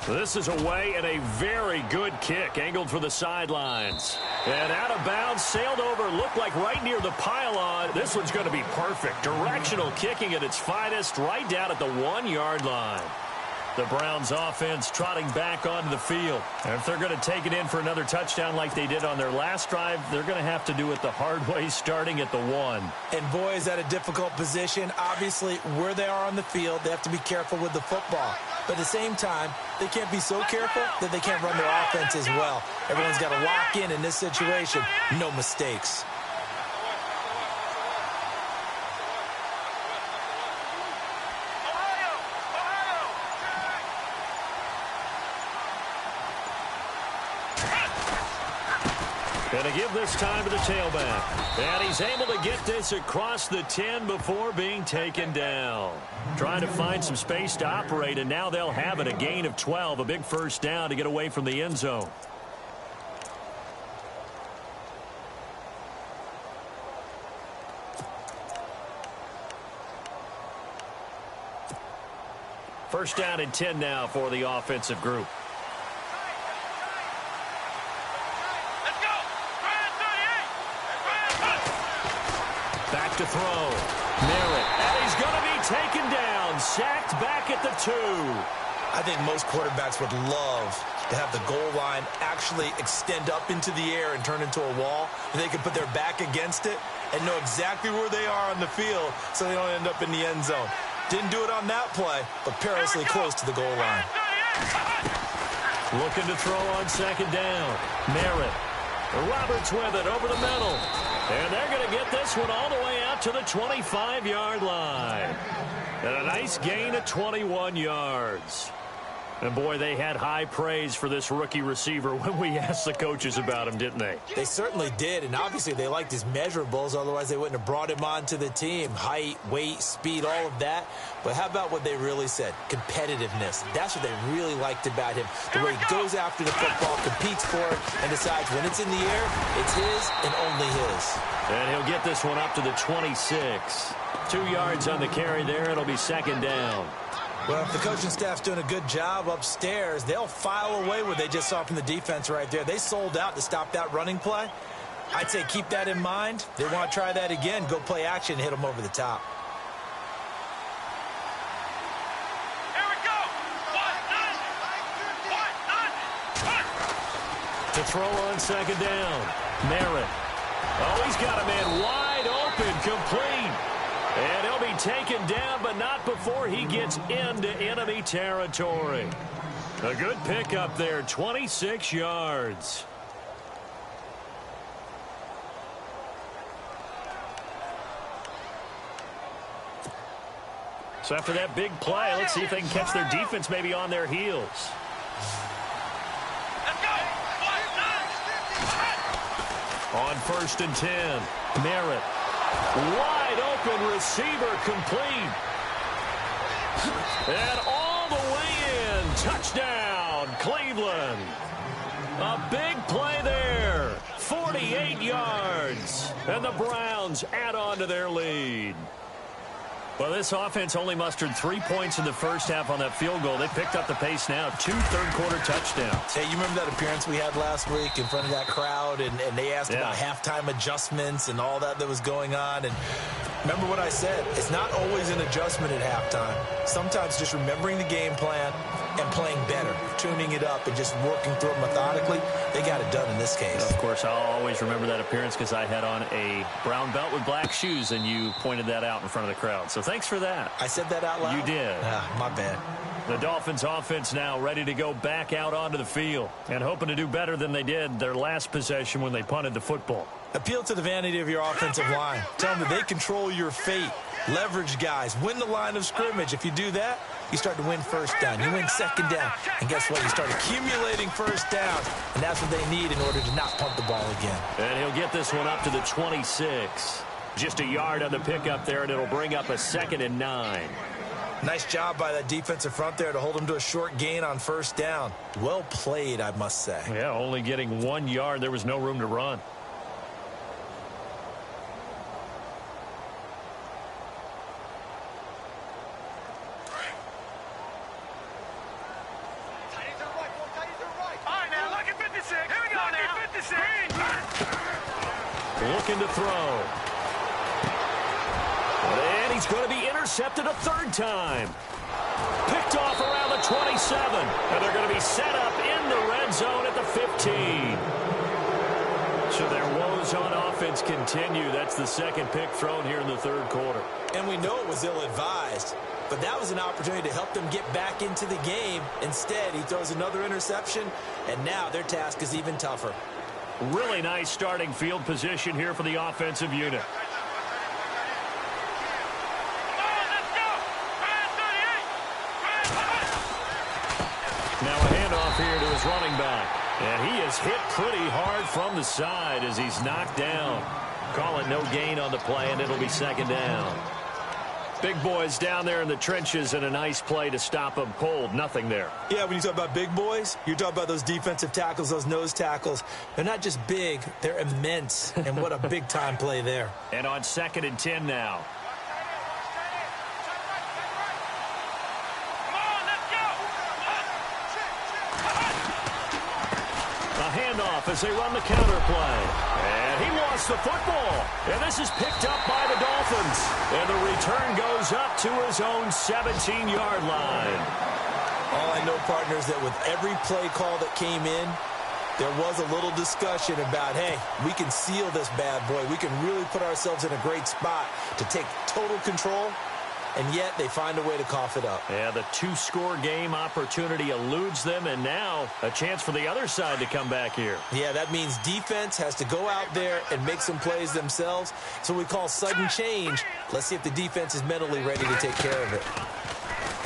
This is away and a very good kick angled for the sidelines. And out of bounds, sailed over, looked like right near the pylon. This one's going to be perfect. Directional kicking at its finest right down at the 1-yard line. The Browns offense trotting back onto the field. And if they're going to take it in for another touchdown like they did on their last drive, they're going to have to do it the hard way, starting at the 1. And boy, is that a difficult position. Obviously, where they are on the field, they have to be careful with the football. But at the same time, they can't be so careful that they can't run their offense as well. Everyone's got to lock in this situation. No mistakes. Going to give this time to the tailback. And he's able to get this across the 10 before being taken down. Trying to find some space to operate, and now they'll have it. A gain of 12, a big first down to get away from the end zone. First down and 10 now for the offensive group. Back to throw. Merritt. And he's going to be taken down. Sacked back at the 2. I think most quarterbacks would love to have the goal line actually extend up into the air and turn into a wall. And they can put their back against it and know exactly where they are on the field so they don't end up in the end zone. Didn't do it on that play, but perilously close to the goal line. Looking to throw on second down. Merritt. Roberts with it over the middle. And they're going to get this one all the way out to the 25-yard line. And a nice gain of 21 yards. And, boy, they had high praise for this rookie receiver when we asked the coaches about him, didn't they? They certainly did, and obviously they liked his measurables. Otherwise, they wouldn't have brought him onto the team. Height, weight, speed, all of that. But how about what they really said? Competitiveness. That's what they really liked about him. The way he goes after the football, competes for it, and decides when it's in the air, it's his and only his. And he'll get this one up to the 26. 2 yards on the carry there. It'll be second down. Well, if the coaching staff's doing a good job upstairs, they'll file away what they just saw from the defense right there. They sold out to stop that running play. I'd say keep that in mind. They want to try that again. Go play action and hit them over the top. Here we go. To throw on second down. Merritt. Oh, he's got a man wide open, complete. And he'll be taken down, but not before he gets into enemy territory. A good pickup there, 26 yards. So after that big play, let's see if they can catch their defense maybe on their heels. Let's go. On 1st and 10, Merritt. Wide open receiver, complete. And all the way in. Touchdown, Cleveland. A big play there. 48 yards. And the Browns add on to their lead. Well, this offense only mustered 3 points in the first half on that field goal. They picked up the pace now. 2 third-quarter touchdowns. Hey, you remember that appearance we had last week in front of that crowd, and they asked about halftime adjustments and all that was going on, and remember what I said. It's not always an adjustment at halftime. Sometimes just remembering the game plan and playing better, tuning it up and just working through it methodically. They got it done in this case. Of course, I'll always remember that appearance because I had on a brown belt with black shoes, and you pointed that out in front of the crowd. So thanks for that. I said that out loud? You did. My bad. The Dolphins offense now ready to go back out onto the field and hoping to do better than they did their last possession when they punted the football. Appeal to the vanity of your offensive line. Tell them that they control your fate. Leverage guys. Win the line of scrimmage. If you do that, you start to win first down. You win second down. And guess what? You start accumulating first downs. And that's what they need in order to not punt the ball again. And he'll get this one up to the 26. Just a yard on the pickup there, and it'll bring up a 2nd and 9. Nice job by that defensive front there to hold him to a short gain on first down. Well played, I must say. Yeah, only getting 1 yard. There was no room to run. Looking to throw. And he's going to be intercepted a 3rd time. Picked off around the 27. And they're going to be set up in the red zone at the 15. So their woes on offense continue. That's the second pick thrown here in the third quarter. And we know it was ill-advised, but that was an opportunity to help them get back into the game. Instead, he throws another interception, and now their task is even tougher. Really nice starting field position here for the offensive unit. Now a handoff here to his running back. And he is hit pretty hard from the side as he's knocked down. Call it no gain on the play, and it'll be second down. Big boys down there in the trenches, and a nice play to stop them cold. Nothing there. Yeah, when you talk about big boys, you're talking about those defensive tackles, those nose tackles. They're not just big, they're immense. And what a big-time play there. And on 2nd and 10 now. Handoff as they run the counter play. And he lost the football. And this is picked up by the Dolphins. And the return goes up to his own 17-yard line. All I know, partners, that with every play call that came in, there was a little discussion about, hey, we can seal this bad boy. We can really put ourselves in a great spot to take total control. And yet they find a way to cough it up. Yeah, the 2-score game opportunity eludes them, and now a chance for the other side to come back here. Yeah, that means defense has to go out there and make some plays themselves. So we call sudden change. Let's see if the defense is mentally ready to take care of it.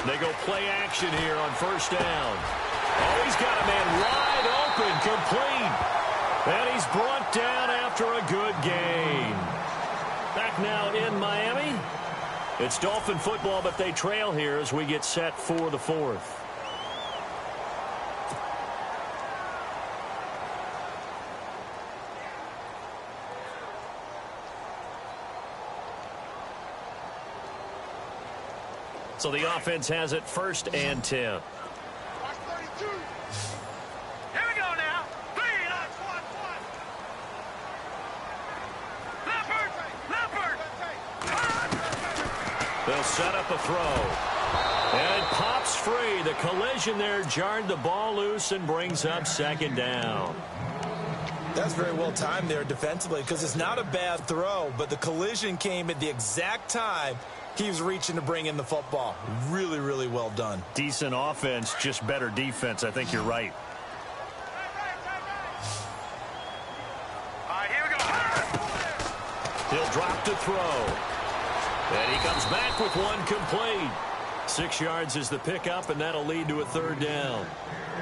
They go play action here on first down. Oh, he's got a man wide open, complete. And he's brought down after a good gain. Back now in Miami. It's Dolphin football, but they trail here as we get set for the fourth. So the offense has it 1st and 10. They'll set up a throw. And it pops free. The collision there jarred the ball loose and brings up 2nd down. That's very well timed there defensively because it's not a bad throw, but the collision came at the exact time he was reaching to bring in the football. Really, really well done. Decent offense, just better defense. I think you're right. All right, here we go. He'll drop to throw. And he comes back with one complete. 6 yards is the pickup, and that'll lead to a 3rd down.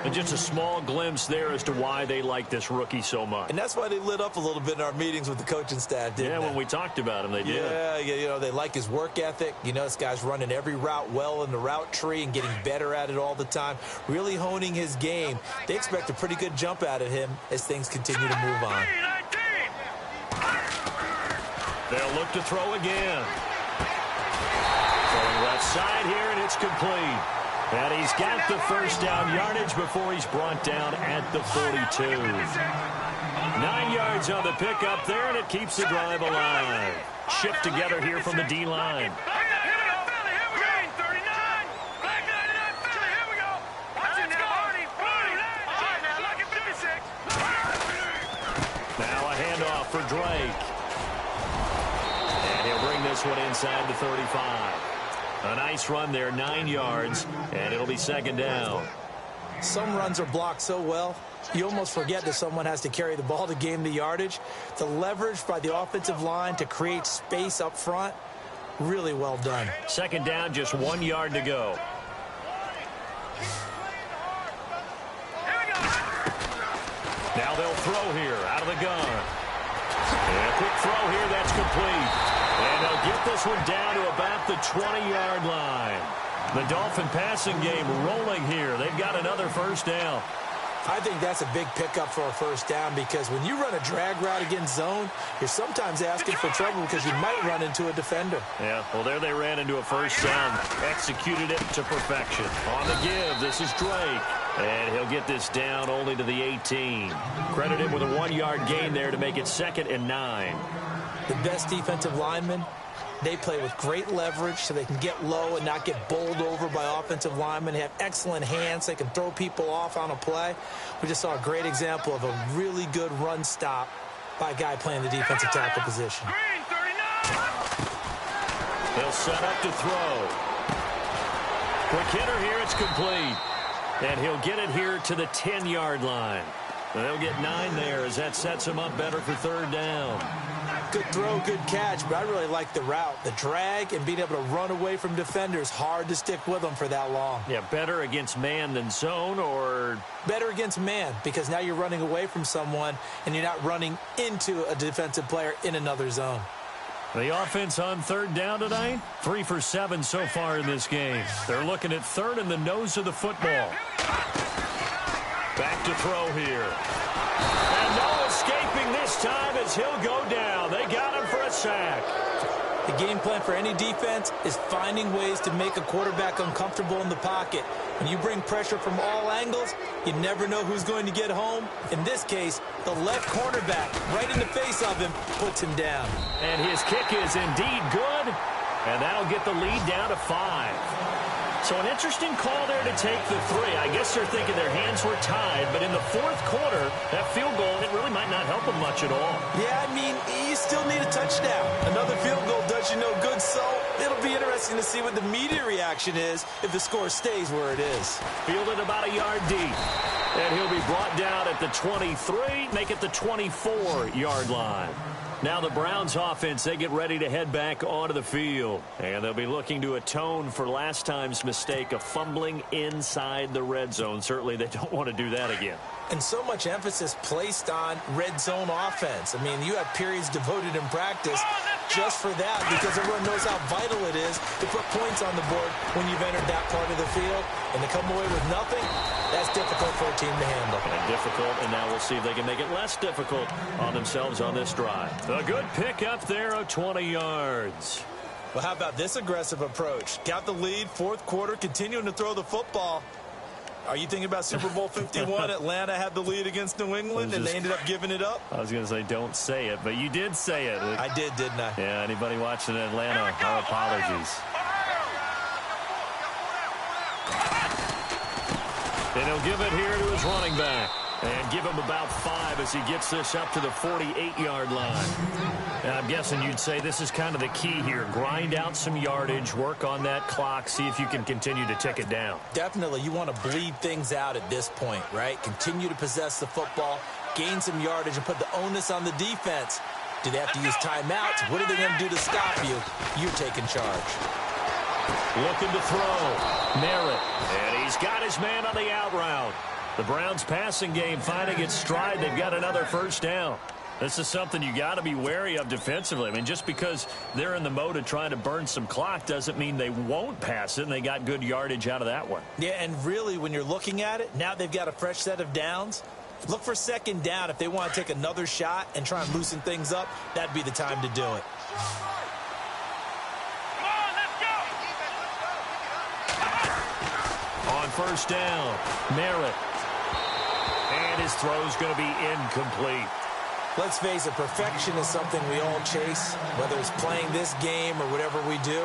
And just a small glimpse there as to why they like this rookie so much. And that's why they lit up a little bit in our meetings with the coaching staff, didn't they? Yeah, when we talked about him, they did. Yeah, you know, they like his work ethic. You know, this guy's running every route well in the route tree and getting better at it all the time, really honing his game. They expect a pretty good jump out of him as things continue to move on. They'll look to throw again. Throwing left side here, and it's complete. And he's got the 1st down yardage before he's brought down at the 42. 9 yards on the pickup there, and it keeps the drive alive. Shift together here from the D-line. Now a handoff for Drake. And he'll bring this one inside the 35. A nice run there, 9 yards, and it'll be 2nd down. Some runs are blocked so well, you almost forget that someone has to carry the ball to gain the yardage. The leverage by the offensive line to create space up front, really well done. 2nd down, just 1 yard to go. Now they'll throw here out of the gun. And a quick throw here, that's complete. And they'll get this one down to about the 20-yard line. The Dolphin passing game rolling here. They've got another 1st down. I think that's a big pickup for a 1st down because when you run a drag route against zone, you're sometimes asking for trouble because you might run into a defender. Yeah, well, there they ran into a 1st down. Executed it to perfection. On the give, this is Drake. And he'll get this down only to the 18. Credit him with a 1-yard gain there to make it 2nd and 9. The best defensive lineman They play with great leverage so they can get low and not get bowled over by offensive linemen. They have excellent hands. They can throw people off on a play. We just saw a great example of a really good run stop by a guy playing the defensive tackle position. He'll set up to throw. Quick hitter here. It's complete. And he'll get it here to the 10-yard line. They'll get 9 there as that sets him up better for third down. Good throw, good catch, but I really like the route. The drag and being able to run away from defenders, hard to stick with them for that long. Yeah, better against man than zone, or? Better against man, because now you're running away from someone and you're not running into a defensive player in another zone. The offense on third down tonight, 3 for 7 so far in this game. They're looking at third in the nose of the football. Back to throw here. And no escaping this time as he'll go down. They got him for a sack. The game plan for any defense is finding ways to make a quarterback uncomfortable in the pocket. When you bring pressure from all angles, you never know who's going to get home. In this case, the left cornerback, right in the face of him, puts him down. And his kick is indeed good, and that'll get the lead down to 5. So an interesting call there to take the 3. I guess they're thinking their hands were tied, but in the fourth quarter, that field goal, it really might not help them much at all. Yeah, I mean, you still need a touchdown. Another field goal does you no good, so it'll be interesting to see what the media reaction is if the score stays where it is. Fielded about a yard deep. And he'll be brought down at the 23, make it the 24-yard line. Now the Browns offense, they get ready to head back onto the field. And they'll be looking to atone for last time's mistake of fumbling inside the red zone. Certainly they don't want to do that again. And so much emphasis placed on red zone offense. I mean, you have periods devoted in practice just for that because everyone knows how vital it is to put points on the board when you've entered that part of the field. And to come away with nothing, that's difficult for a team to handle. And difficult, and now we'll see if they can make it less difficult on themselves on this drive. A good pickup there of 20 yards. Well, how about this aggressive approach? Got the lead, fourth quarter, continuing to throw the football. Are you thinking about Super Bowl 51? Atlanta had the lead against New England, and they ended up giving it up? I was going to say don't say it, but you did say it. I did, didn't I? Yeah, anybody watching Atlanta, our apologies. And he'll give it here to his running back. And give him about 5 as he gets this up to the 48-yard line. And I'm guessing you'd say this is kind of the key here. Grind out some yardage, work on that clock, see if you can continue to tick it down. Definitely. You want to bleed things out at this point, right? Continue to possess the football, gain some yardage, and put the onus on the defense. Do they have to use timeouts? What are they going to do to stop you? You're taking charge. Looking to throw. Merritt. And he's got his man on the out route. The Browns passing game finding its stride. They've got another first down. This is something you got to be wary of defensively. I mean, just because they're in the mode of trying to burn some clock doesn't mean they won't pass it, and they got good yardage out of that one. Yeah, and really, when you're looking at it, now they've got a fresh set of downs. Look for second down if they want to take another shot and try and loosen things up. That'd be the time to do it. On first down, Merritt. And his throw's going to be incomplete. Let's face it, perfection is something we all chase, whether it's playing this game or whatever we do.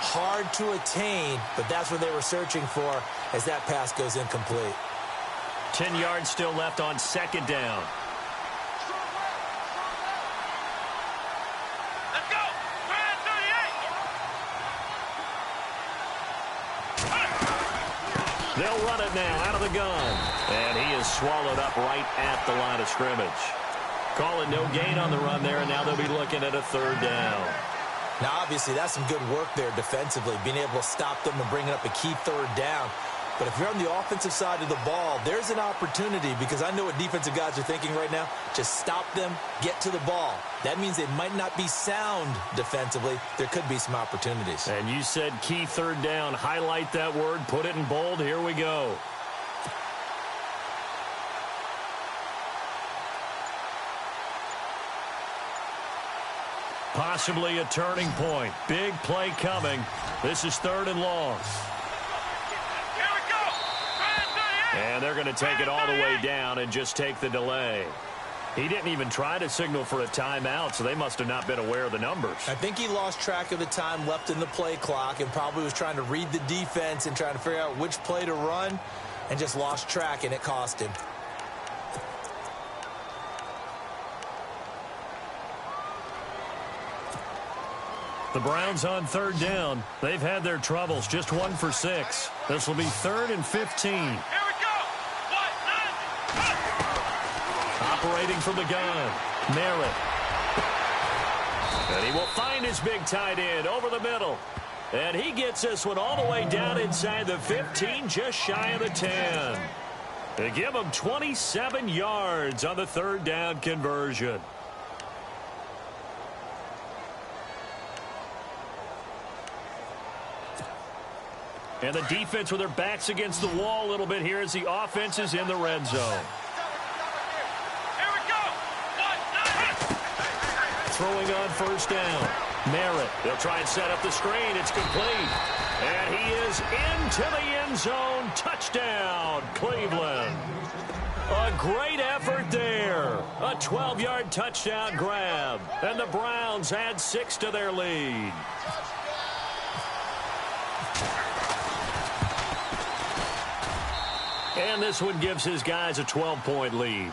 Hard to attain, but that's what they were searching for as that pass goes incomplete. 10 yards still left on second down. Let's go! Brand 38! They'll run it now out of the gun. And he is swallowed up right at the line of scrimmage. Calling no gain on the run there, and now they'll be looking at a third down. Now, obviously, that's some good work there defensively, being able to stop them and bringing up a key third down. But if you're on the offensive side of the ball, there's an opportunity because I know what defensive guys are thinking right now. Just stop them, get to the ball. That means they might not be sound defensively. There could be some opportunities. And you said key third down. Highlight that word, put it in bold. Here we go. Possibly a turning point. Big play coming. This is third and long. Here we go! Brand 38! And they're going to take it all the way down and just take the delay. He didn't even try to signal for a timeout, so they must have not been aware of the numbers. I think he lost track of the time left in the play clock and probably was trying to read the defense and trying to figure out which play to run and just lost track, and it cost him. The Browns on third down. They've had their troubles, just 1 for 6. This will be 3rd and 15. Here we go. Operating from the gun, Merritt. And he will find his big tight end over the middle. And he gets this one all the way down inside the 15, just shy of the 10. They give him 27 yards on the 3rd down conversion. And the defense with their backs against the wall a little bit here as the offense is in the red zone. Here we go. Throwing on 1st down. Merritt. They'll try and set up the screen. It's complete. And he is into the end zone. Touchdown, Cleveland. A great effort there. A 12-yard touchdown grab. And the Browns add 6 to their lead. And this one gives his guys a 12-point lead.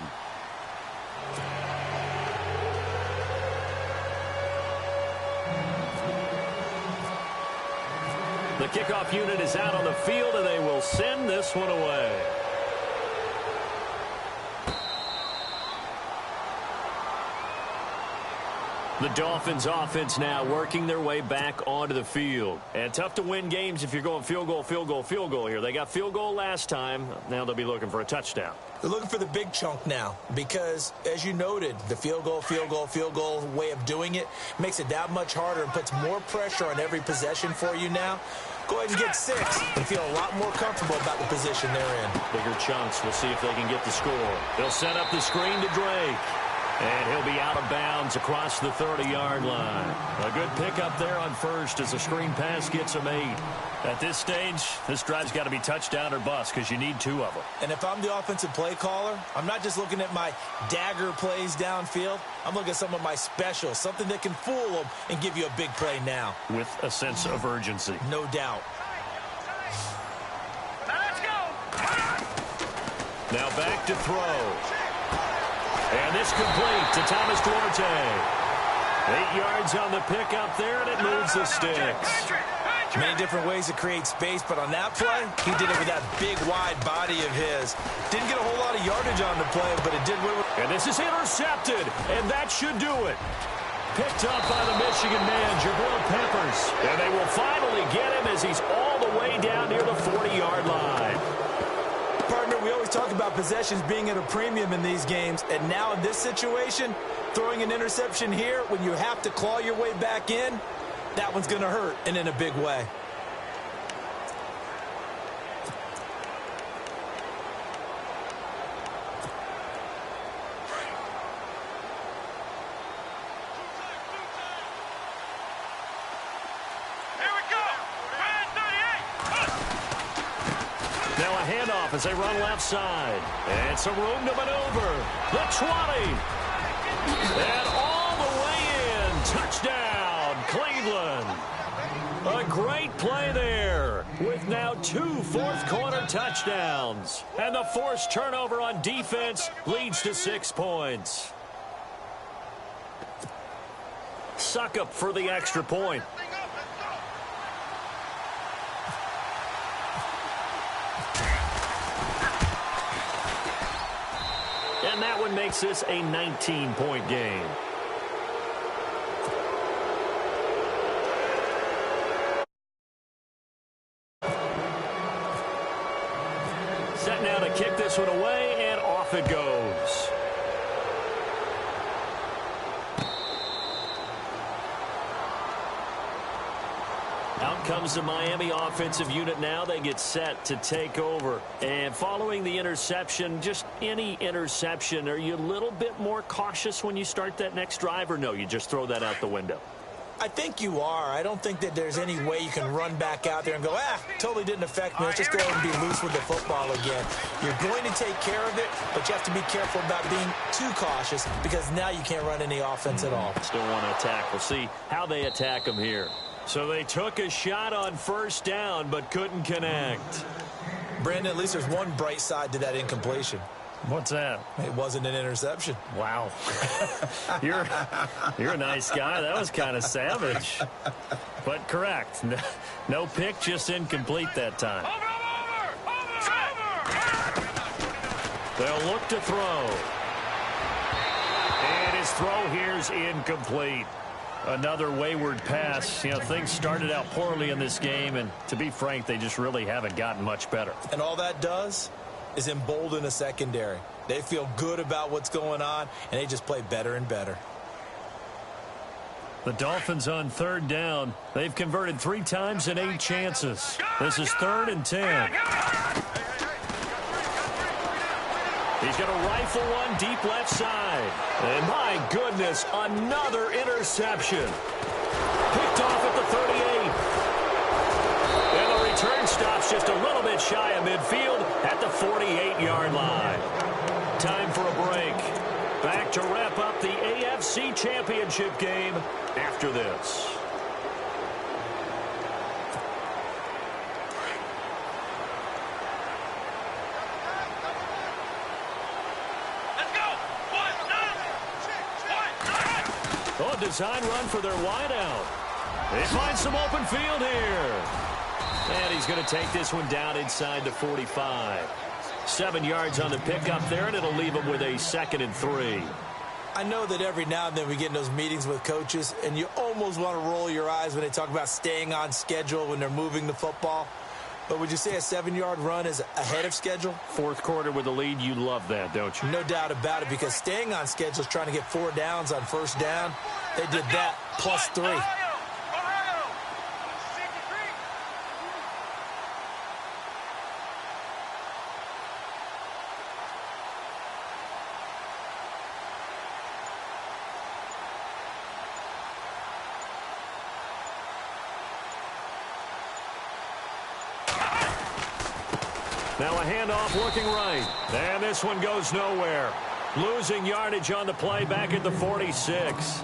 The kickoff unit is out on the field, and they will send this one away. The Dolphins offense now working their way back onto the field. And tough to win games if you're going field goal, field goal, field goal here. They got field goal last time. Now they'll be looking for a touchdown. They're looking for the big chunk now because, as you noted, the field goal way of doing it makes it that much harder and puts more pressure on every possession for you now. Go ahead and get 6 and feel a lot more comfortable about the position they're in. Bigger chunks. We'll see if they can get the score. They'll set up the screen to Drake. And he'll be out of bounds across the 30-yard line. A good pickup there on 1st as the screen pass gets him 8. At this stage, this drive's got to be touchdown or bust because you need 2 of them. And if I'm the offensive play caller, I'm not just looking at my dagger plays downfield. I'm looking at some of my specials, something that can fool them and give you a big play now. With a sense of urgency. No doubt. Let's go. Now back to throw. And this complete to Thomas Duarte. 8 yards on the pickup there, and it moves the sticks. Many different ways to create space, but on that play, he did it with that big, wide body of his. Didn't get a whole lot of yardage on the play, but it did. And this is intercepted, and that should do it. Picked up by the Michigan man, Jabril Peppers. And they will finally get him as he's all the way down near the 40-yard line. Partner, we always talk about possessions being at a premium in these games, and now in this situation, throwing an interception here when you have to claw your way back in, that one's going to hurt, and in a big way. As they run left side. And some room to maneuver. The 20. And all the way in. Touchdown, Cleveland. A great play there with now 2 fourth-quarter touchdowns. And the forced turnover on defense leads to 6 points. Succop for the extra point. And that one makes this a 19-point game. Set now to kick this one away, and off it goes. Out comes the Miami offensive unit now. They get set to take over. And following the interception, just any interception, are you a little bit more cautious when you start that next drive, or no, you just throw that out the window? I think you are. I don't think that there's any way you can run back out there and go, totally didn't affect me. Let's just go ahead and be loose with the football again. You're going to take care of it, but you have to be careful about being too cautious because now you can't run any offense at all. Still want to attack. We'll see how they attack them here. So they took a shot on first down but couldn't connect. Brandon, at least there's one bright side to that incompletion. What's that? It wasn't an interception. Wow. You're a nice guy. That was kind of savage. But correct. No pick, just incomplete that time. They'll look to throw. And his throw here's incomplete. Another wayward pass. You know, things started out poorly in this game, and to be frank, they just really haven't gotten much better. And all that does is embolden a secondary. They feel good about what's going on, and they just play better and better. The Dolphins on third down. They've converted 3 times in 8 chances. This is 3rd and 10. He's going to rifle one deep left side. And my goodness, another interception. Picked off at the 38. And the return stops just a little bit shy of midfield at the 48-yard line. Time for a break. Back to wrap up the AFC Championship game after this. Oh, design run for their wideout. They find some open field here. And he's going to take this one down inside the 45. 7 yards on the pickup there, and it'll leave him with a 2nd and 3. I know that every now and then we get in those meetings with coaches, and you almost want to roll your eyes when they talk about staying on schedule when they're moving the football. But would you say a 7-yard run is ahead of schedule? 4th quarter with a lead, you love that, don't you? No doubt about it, because staying on schedule is trying to get 4 downs on first down. They did that plus 3. Now a handoff looking right. And this one goes nowhere. Losing yardage on the play back at the 46.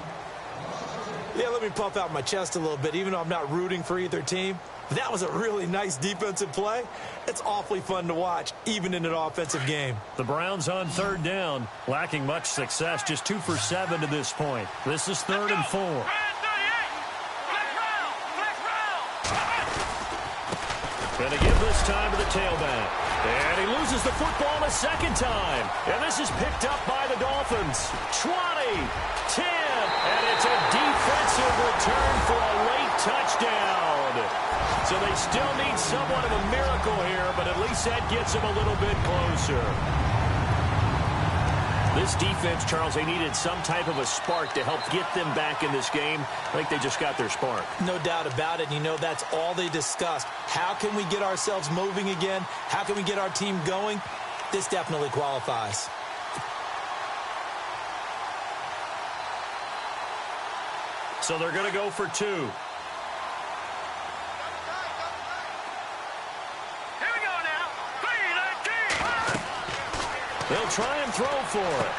Yeah, let me puff out my chest a little bit, even though I'm not rooting for either team. That was a really nice defensive play. It's awfully fun to watch, even in an offensive game. The Browns on third down, lacking much success, just 2 for 7 to this point. This is 3rd and 4. Going to give this time to the tailback. And he loses the football a second time. And this is picked up by the Dolphins. 20, 10, and it's a defensive return for a late touchdown. So they still need somewhat of a miracle here, but at least that gets them a little bit closer. This defense, Charles, they needed some type of a spark to help get them back in this game. I think they just got their spark. No doubt about it. You know, that's all they discussed. How can we get ourselves moving again? How can we get our team going? This definitely qualifies. So they're going to go for 2. They'll try and throw for it.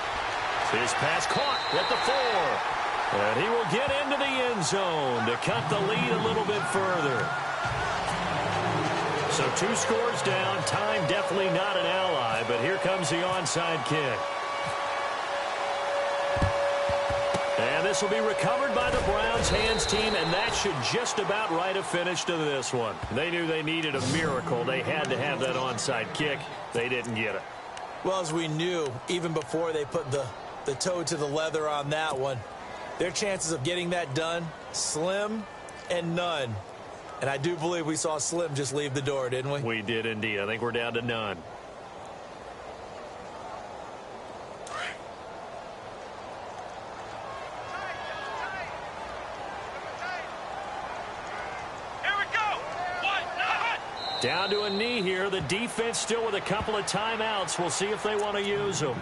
His pass caught at the 4. And he will get into the end zone to cut the lead a little bit further. So 2 scores down. Time definitely not an ally, but here comes the onside kick. And this will be recovered by the Browns hands team, and that should just about write a finish to this one. They knew they needed a miracle. They had to have that onside kick. They didn't get it. Well, as we knew, even before they put the toe to the leather on that one, their chances of getting that done, slim and none. And I do believe we saw Slim just leave the door, didn't we? We did indeed. I think we're down to none. Down to a knee here. The defense still with a couple of timeouts. We'll see if they want to use them.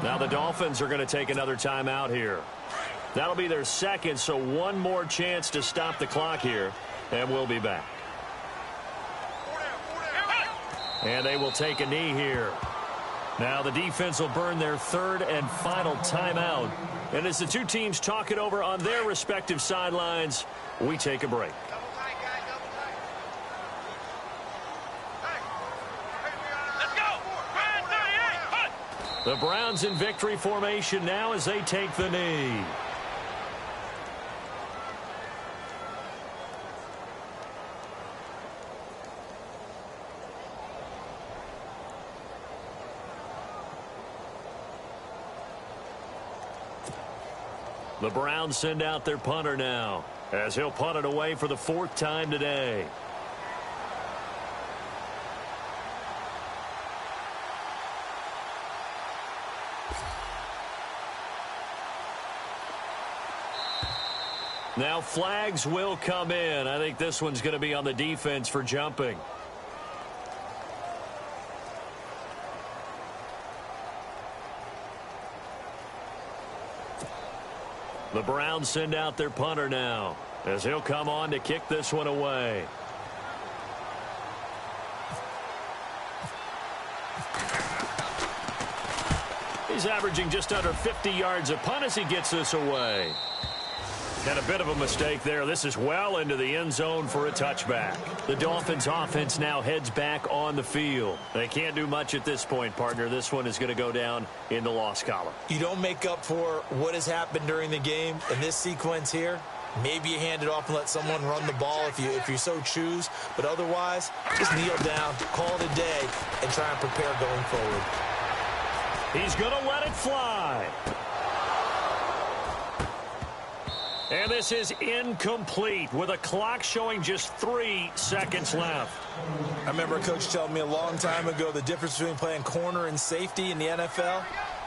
Now the Dolphins are going to take another timeout here. That'll be their second, so one more chance to stop the clock here, and we'll be back. And they will take a knee here. Now the defense will burn their third and final timeout. And as the two teams talk it over on their respective sidelines, we take a break. The Browns in victory formation now as they take the knee. The Browns send out their punter now, as he'll punt it away for the fourth time today. Now flags will come in. I think this one's going to be on the defense for jumping. The Browns send out their punter now, as he'll come on to kick this one away. He's averaging just under 50 yards a punt as he gets this away. Had a bit of a mistake there. This is well into the end zone for a touchback. The Dolphins offense now heads back on the field. They can't do much at this point, partner. This one is going to go down in the loss column. You don't make up for what has happened during the game in this sequence here. Maybe you hand it off and let someone run the ball if you so choose. But otherwise, just kneel down, call it a day, and try and prepare going forward. He's going to let it fly. And this is incomplete with a clock showing just 3 seconds left. I remember a coach telling me a long time ago the difference between playing corner and safety in the NFL.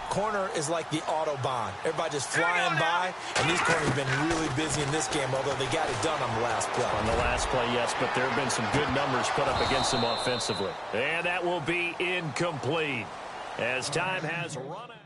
Corner is like the Autobahn. Everybody just flying by, and these corners have been really busy in this game, although they got it done on the last play. On the last play, yes, but there have been some good numbers put up against them offensively. And that will be incomplete as time has run out.